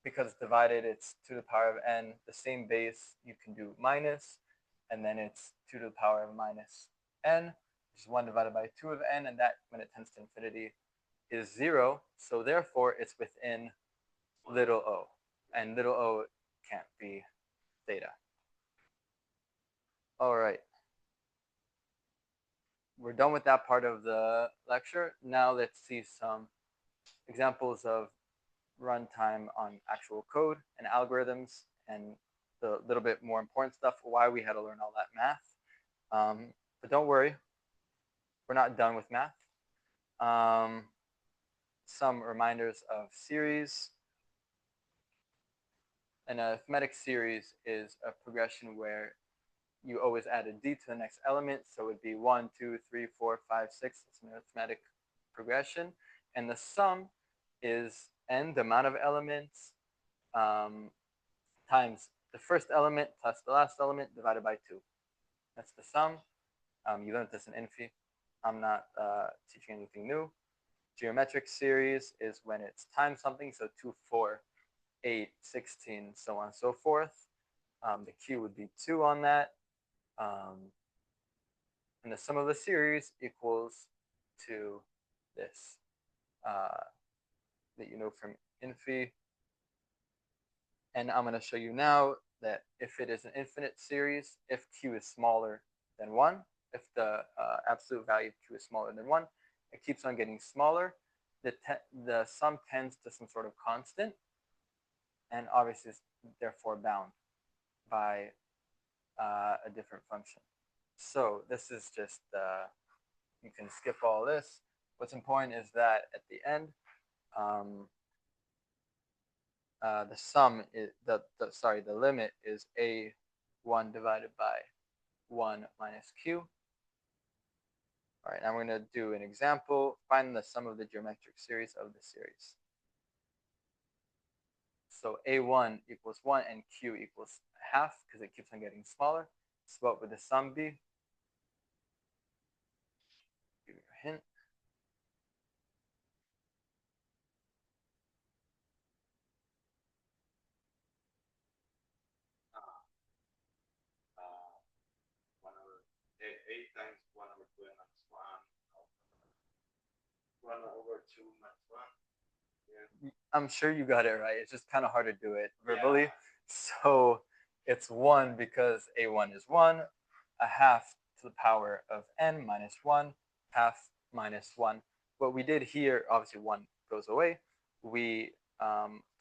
Because it's divided, it's 2 to the power of n. The same base, you can do minus, and then it's 2 to the power of minus n, which is 1 divided by 2 of n, and that, when it tends to infinity, is 0. So therefore, it's within little o. And little o can't be theta. All right. We're done with that part of the lecture. Now let's see some examples of runtime on actual code and algorithms and the little bit more important stuff, why we had to learn all that math. But don't worry, we're not done with math. Some reminders of series. An arithmetic series is a progression where you always add a d to the next element. So it would be 1, 2, 3, 4, 5, 6. It's an arithmetic progression. And the sum is n, the amount of elements, times the first element plus the last element divided by 2. That's the sum. You learned this in Infi. I'm not teaching anything new. Geometric series is when it's times something. So 2, 4, 8, 16, so on and so forth. The q would be 2 on that. And the sum of the series equals to this that you know from Infi. And I'm going to show you now that if it is an infinite series, if q is smaller than 1, if the absolute value of q is smaller than 1, it keeps on getting smaller. The sum tends to some sort of constant, and obviously is therefore bound by a different function. So this is just, you can skip all this. What's important is that at the end, the sum is the limit is a1 divided by 1 minus q. All right, now we're going to do an example. Find the sum of the geometric series of the series. So a1 equals 1 and q equals half because it keeps on getting smaller. So what would the sum be? Give you a hint. A times 1 over 2 minus 1 over 2 minus 1. Yeah. I'm sure you got it right. It's just kind of hard to do it verbally. Yeah. So it's 1 because a1 is 1, a half to the power of n minus 1, half minus 1. What we did here, obviously 1 goes away. We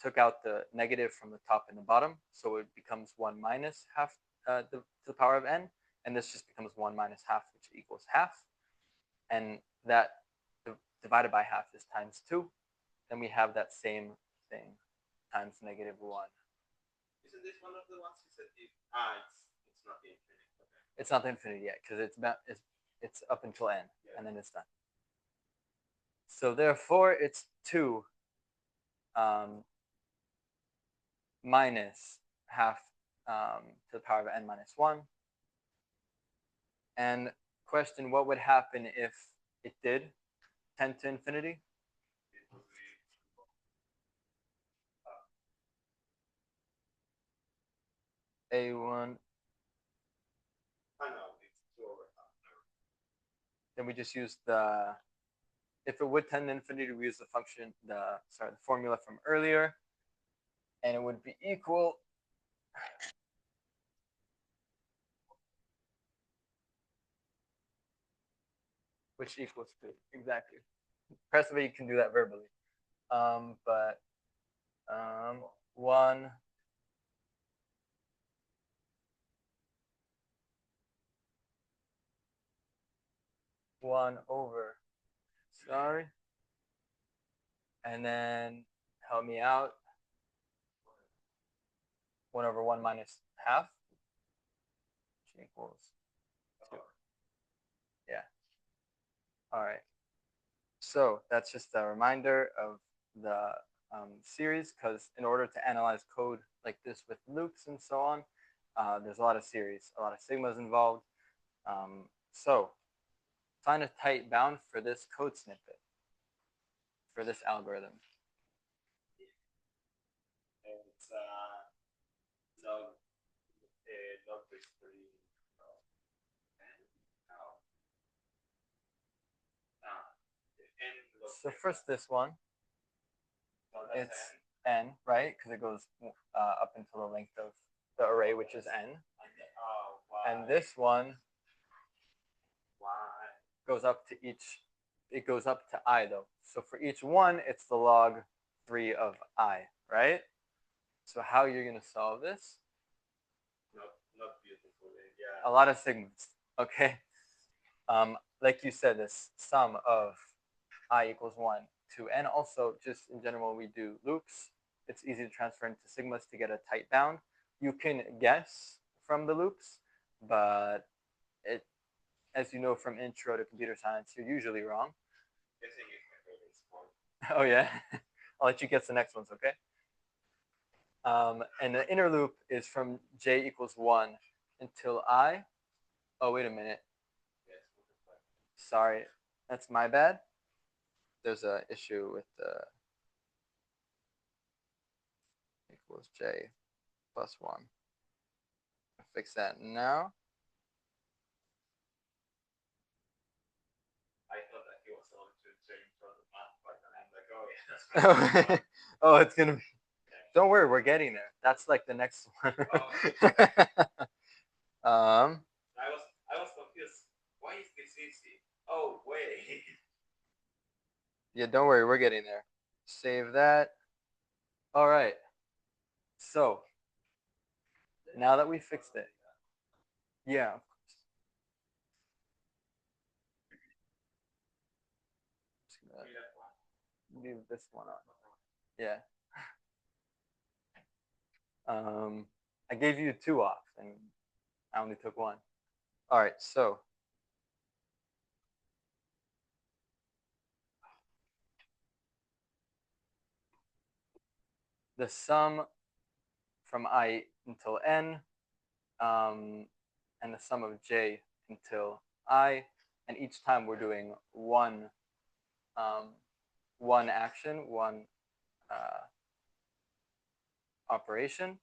took out the negative from the top and the bottom, so it becomes 1 minus half to the power of n, and this just becomes 1 minus half, which equals half. And that divided by half is times 2. Then we have that same thing times negative 1. Isn't this one of the ones you said it's not the infinite? Okay. It's not the infinity yet because it's up until n, yeah, and then it's done. So therefore, it's 2 minus half to the power of n minus 1. And question, what would happen if it did tend to infinity? A1. I know, it's 2 over half. Then we just use the, if it would tend to infinity, we use the function, the formula from earlier, and it would be equal which equals 2, exactly. Preferably you can do that verbally. But 1 over, sorry. And then help me out. 1 over 1 minus half, which equals 2. Yeah. All right. So that's just a reminder of the series, because in order to analyze code like this with loops and so on, there's a lot of series, a lot of sigmas involved. So find a tight bound for this code snippet, for this algorithm. It's log base 3. So first this one, it's n, right? Because it goes up until the length of the array, which is n. And this one goes up to each, it goes up to I though. So for each one, it's the log 3 of I, right? So how you're going to solve this? Not beautifully, yeah. A lot of sigmas, okay? Like you said, this sum of I equals 1 to n. Also, just in general, we do loops. It's easy to transfer into sigmas to get a tight bound. You can guess from the loops, but it, as you know from intro to computer science, you're usually wrong. Guessing is my favorite sport. Oh yeah, I'll let you guess the next ones, okay? And the inner loop is from j equals 1 until I. Oh, wait a minute. Sorry, that's my bad. There's an issue with the equals j plus 1. I'll fix that now. I thought that he was going to change from the math part, and I'm like, oh yeah, that's Oh, it's gonna be. Don't worry, we're getting there. That's like the next one. I was confused. Why is this easy? Oh wait. Yeah, don't worry, we're getting there. Save that. All right. So now that we fixed it, yeah, leave this one on. Yeah. I gave you 2 off, and I only took 1. All right, so the sum from I until n, and the sum of j until I, and each time we're doing one action, one operation,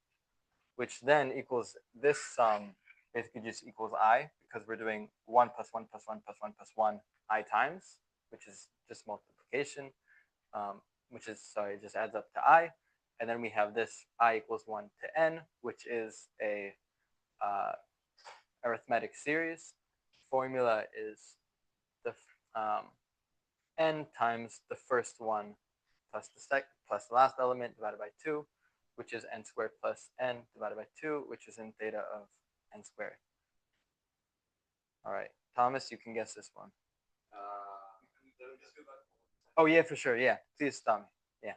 which then equals this sum basically just equals I, because we're doing 1 plus 1 plus 1 plus 1 plus 1 I times, which is just multiplication, which is, sorry, just adds up to I. And then we have this I equals 1 to n, which is a arithmetic series. Formula is the n times the first one plus the last element divided by 2, which is n squared plus n divided by 2, which is in theta of n squared. All right, Thomas, you can guess this one. Oh yeah, for sure. Yeah, please stop me. Yeah.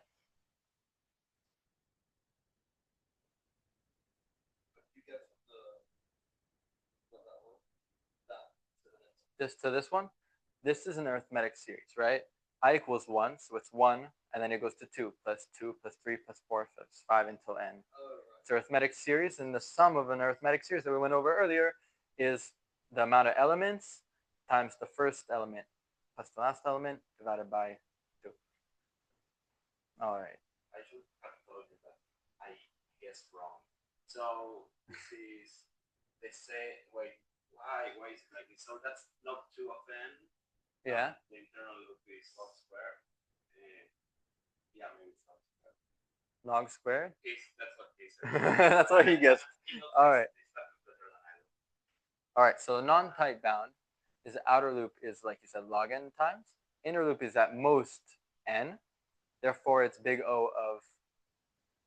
This to this one. This is an arithmetic series, right? I equals 1, so it's 1, and then it goes to 2 plus 2 plus 3 plus 4 plus 5 until n. It's an arithmetic series, and the sum of an arithmetic series that we went over earlier is the amount of elements times the first element plus the last element divided by 2. All right. I should have told you that I guessed wrong. So this is, they say, wait, why is it like this? So that's log 2 of n. Yeah. The internal loop is log squared. Yeah, maybe it's log squared. Log squared? That's what he said. That's what he guessed. All right. All right, so the non-tight bound is the outer loop is, like you said, log n times. Inner loop is at most n. Therefore, it's big O of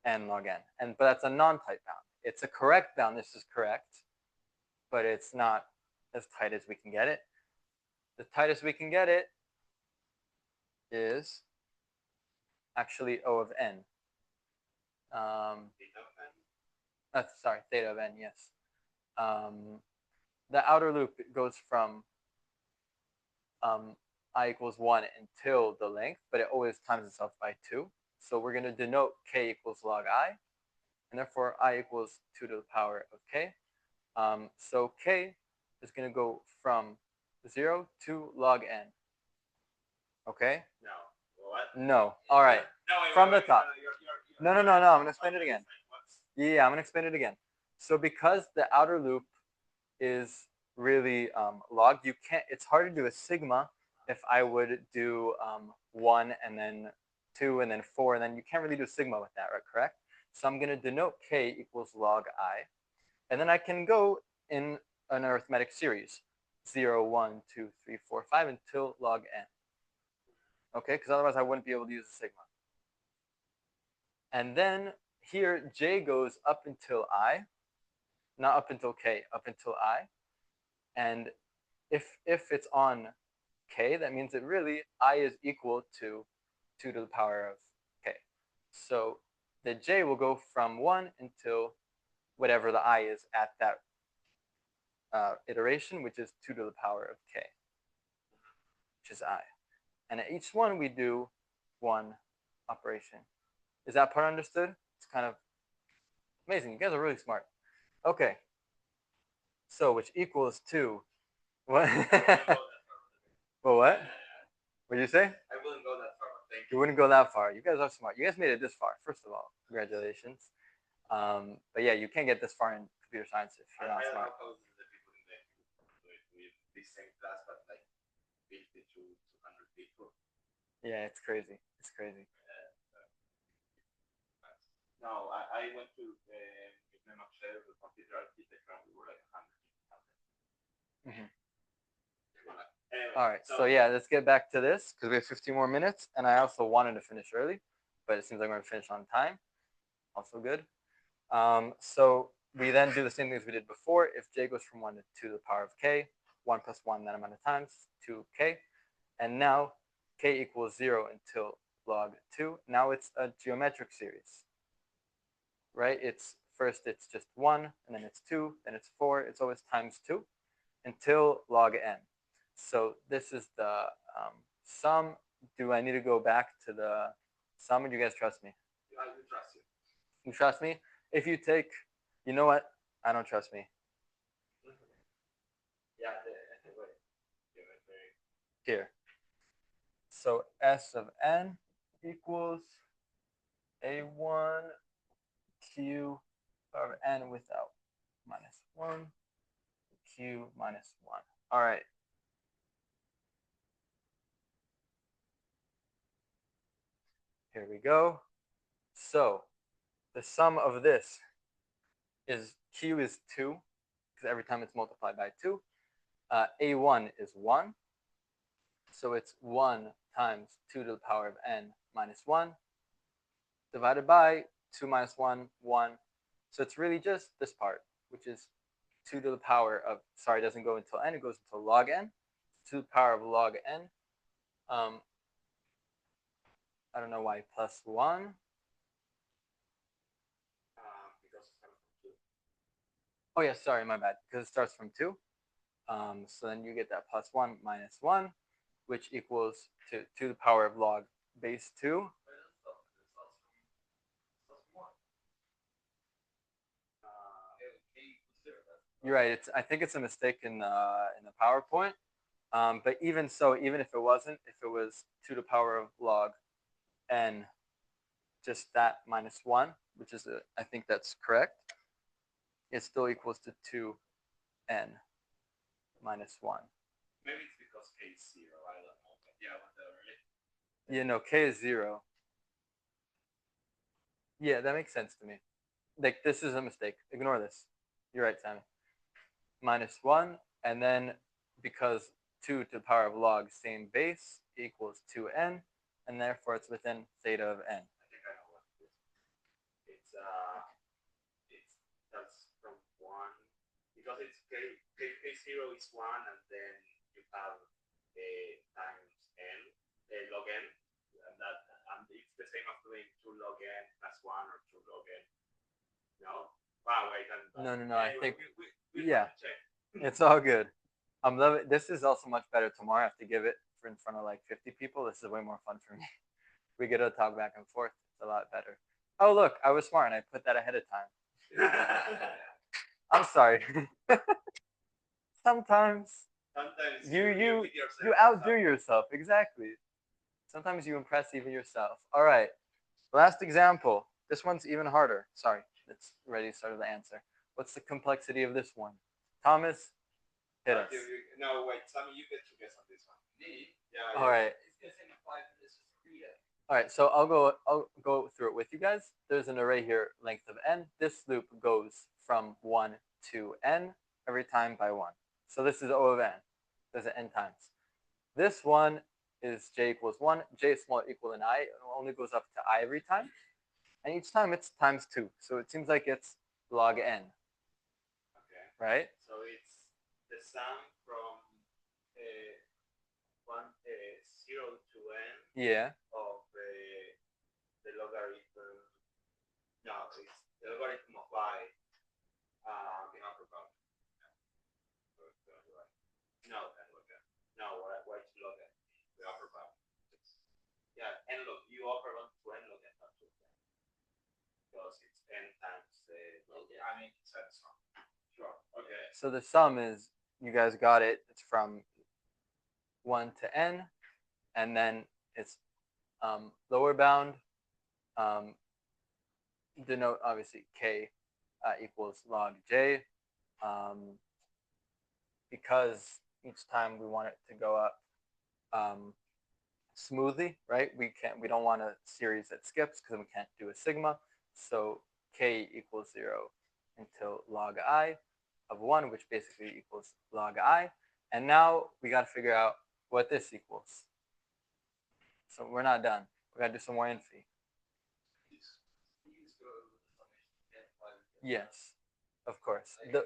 n log n. But that's a non-tight bound. It's a correct bound. This is correct, but it's not as tight as we can get it. The tightest we can get it is actually O of n. Sorry, theta of n, yes. The outer loop goes from I equals 1 until the length, but it always times itself by 2. So we're going to denote k equals log I, and therefore I equals 2 to the power of k. So k is going to go from 0 to log n. Okay? No. What? No. All right. No, from the top. No. I'm going to explain it again. Yeah, I'm going to explain it again. So because the outer loop is really log, you can't, it's hard to do a sigma if I would do 1 and then 2 and then 4, and then you can't really do sigma with that, right? Correct? So I'm going to denote k equals log I, and then I can go in an arithmetic series, 0, 1, 2, 3, 4, 5 until log n. Okay, because otherwise I wouldn't be able to use a sigma. And then here j goes up until I, not up until k, up until I. And if it's on k, that means that really I is equal to 2 to the power of k. So the j will go from 1 until whatever the I is at that iteration, which is 2 to the power of k, which is I. And at each one we do one operation. Is that part understood? It's kind of amazing. You guys are really smart. Okay. So which equals 2. What? Well, what? What did you say? I wouldn't go that far. Thank you. You wouldn't go that far. You guys are smart. You guys made it this far, first of all. Congratulations. But yeah, you can't get this far in computer science if you're not smart. I don't know how the people in with this same class, but like 50 to 200 people. Yeah, it's crazy. It's crazy. No, I went to the computer architecture, and we were like 100. Mm-hmm. Anyway, all right. So yeah, let's get back to this because we have 15 more minutes, and I also wanted to finish early, but it seems like we're gonna finish on time. Also good. So we then do the same things we did before. If j goes from 1 to the power of k, 1 plus 1 that amount of times, 2k. And now k equals 0 until log 2. Now it's a geometric series, right? It's first it's just 1, and then it's 2, then it's 4. It's always times 2 until log n. So this is the sum. Do I need to go back to the sum, or do you guys trust me? I will trust you. You trust me? If you take, you know what? I don't trust me. Yeah, Here. So S of n equals a1 q of n without minus 1 q minus 1. All right. Here we go. So the sum of this is q is 2, because every time it's multiplied by 2. A1 is 1. So it's 1 times 2 to the power of n minus 1 divided by 2 minus 1, 1. So it's really just this part, which is 2 to the power of, sorry, it doesn't go until n, it goes until log n. 2 to the power of log n. I don't know why, plus 1. Oh, yeah, sorry, my bad, because it starts from 2. So then you get that plus 1 minus 1, which equals to the power of log base 2. You're right. I think it's a mistake in the PowerPoint. But even so, even if it wasn't, if it was 2 to the power of log n, just that minus 1, which is, I think that's correct, it still equals to 2n minus 1. Maybe it's because k is 0. I don't know. But yeah, whatever. Yeah, no, k is 0. Yeah, that makes sense to me. Like, this is a mistake. Ignore this. You're right, Sammy. Minus 1, and then because 2 to the power of log same base equals 2n, and therefore it's within theta of n. I think I know what it is. It's that's from 1 because it's k0 is 1, and then you have times n log n, and it's the same as doing 2 log n plus 1 or 2 log n. No. Wow, wait. No. Anyway, I think we yeah, it's all good. I'm loving. This is also much better tomorrow. I have to give it in front of like 50 people. This is way more fun for me. We get to talk back and forth. It's a lot better. Oh look, I was smart and I put that ahead of time. I'm sorry. Sometimes you outdo yourself. Exactly. Sometimes you impress even yourself. All right. Last example. This one's even harder. Sorry. It's ready to start the answer. What's the complexity of this one? Thomas, hit us. No, wait, Sammy, you get to guess on this one. Me? Yeah. All right. It's gonna take me 5 minutes just to read it. All right, so I'll go through it with you guys. There's an array here, length of n. This loop goes from 1 to n every time by 1. So this is O of n. There's an n times. This one is j equals 1. J is smaller equal than I. It only goes up to I every time. And each time it's times 2. So it seems like it's log n. Okay. Right? So it's the sum from 0 to n. Yeah. Of the logarithm. No, it's the logarithm of y. The upper bound. No, y to log n. The upper bound. Yeah, n log you upper bound to n log n, not to n. Because it's n times I mean it's a sum. Sure. Okay. So the sum is, you guys got it. It's from 1 to n, and then it's lower bound. Denote obviously k equals log j, because each time we want it to go up smoothly, right? We don't want a series that skips because we can't do a sigma. So k equals 0 until log I of 1, which basically equals log I. And now we got to figure out what this equals. So we're not done. We got to do some more infi. Yes, of course. The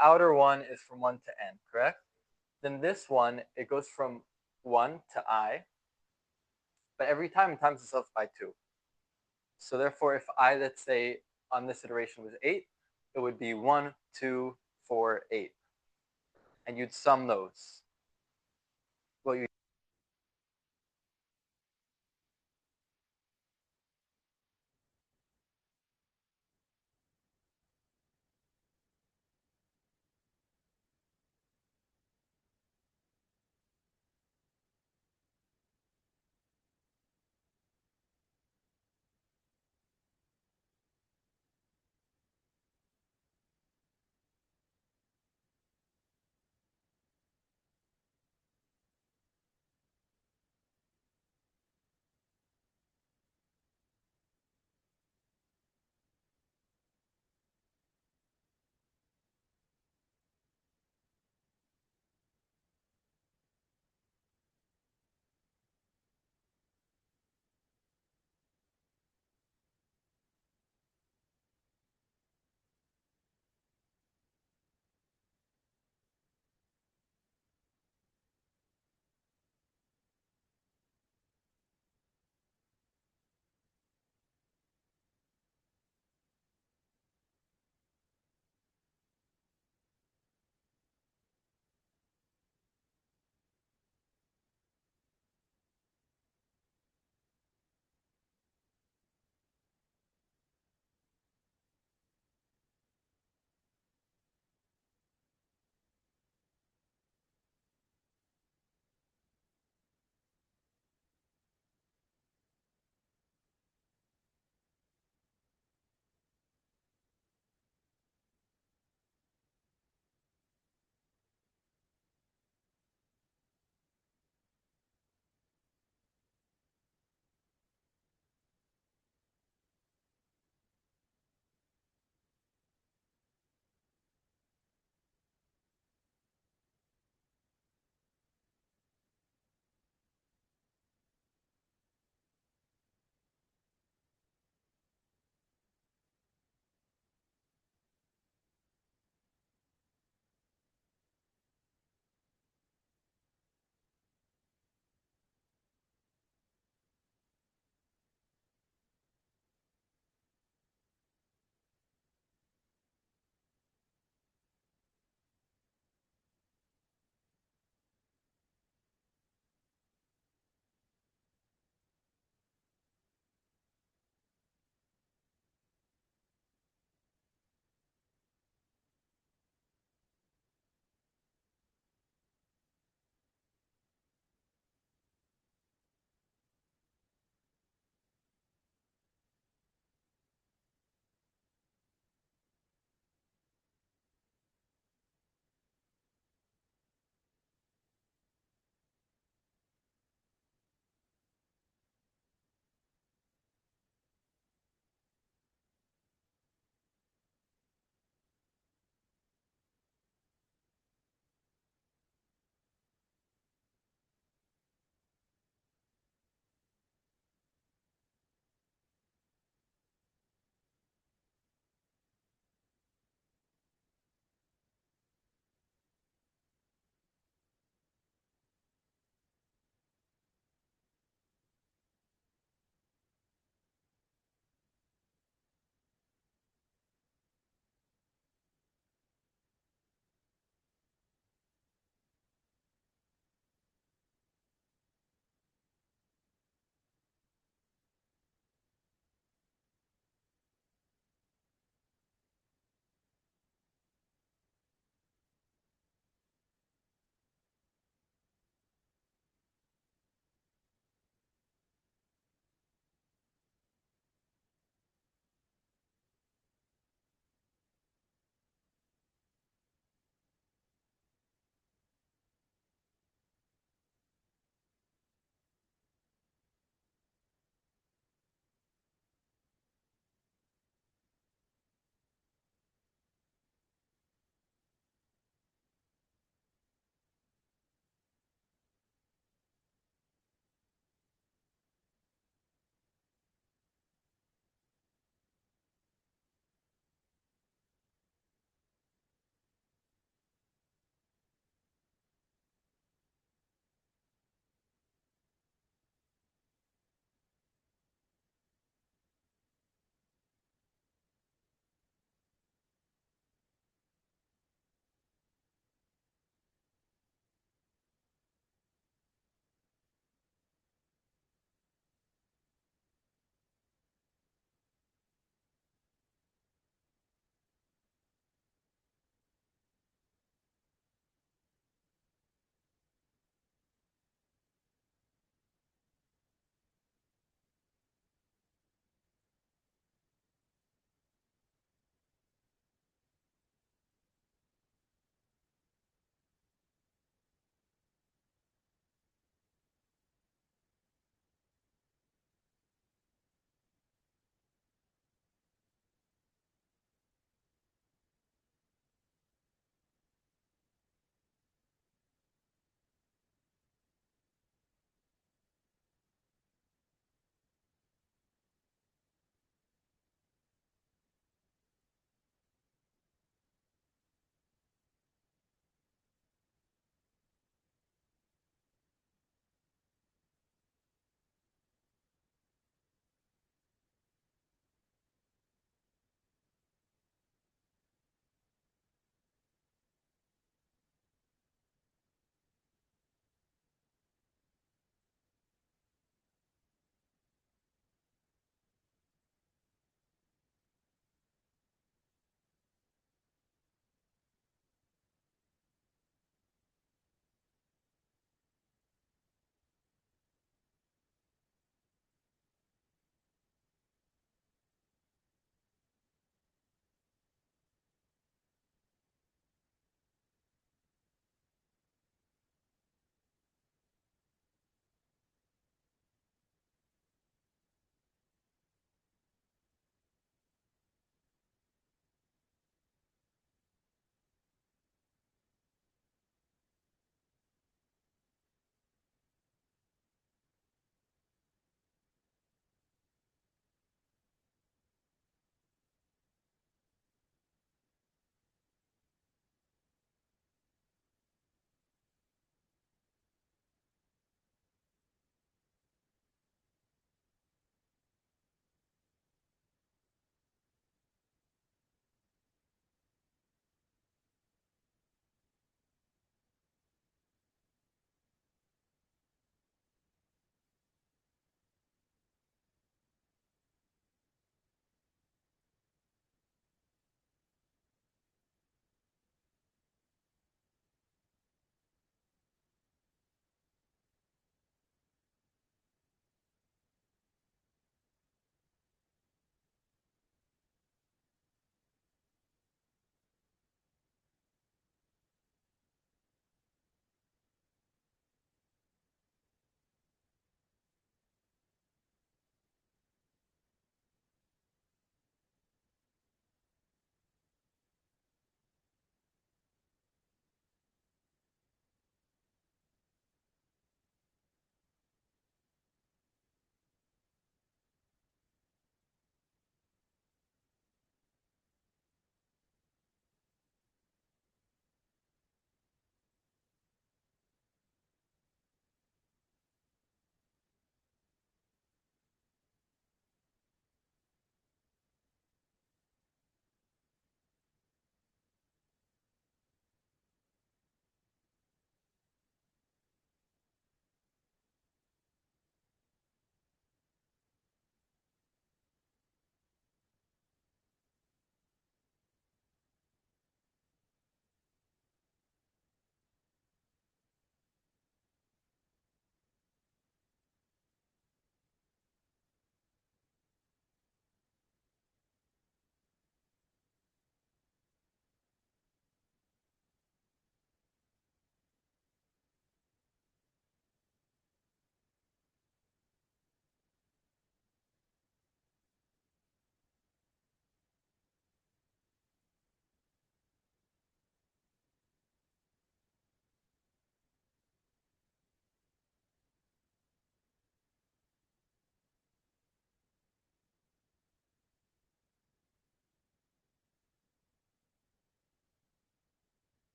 outer one is from 1 to n, correct? Then this one, it goes from 1 to I, but every time it times itself by 2. So therefore, if I, let's say, on this iteration was 8, it would be 1, 2, 4, 8. And you'd sum those.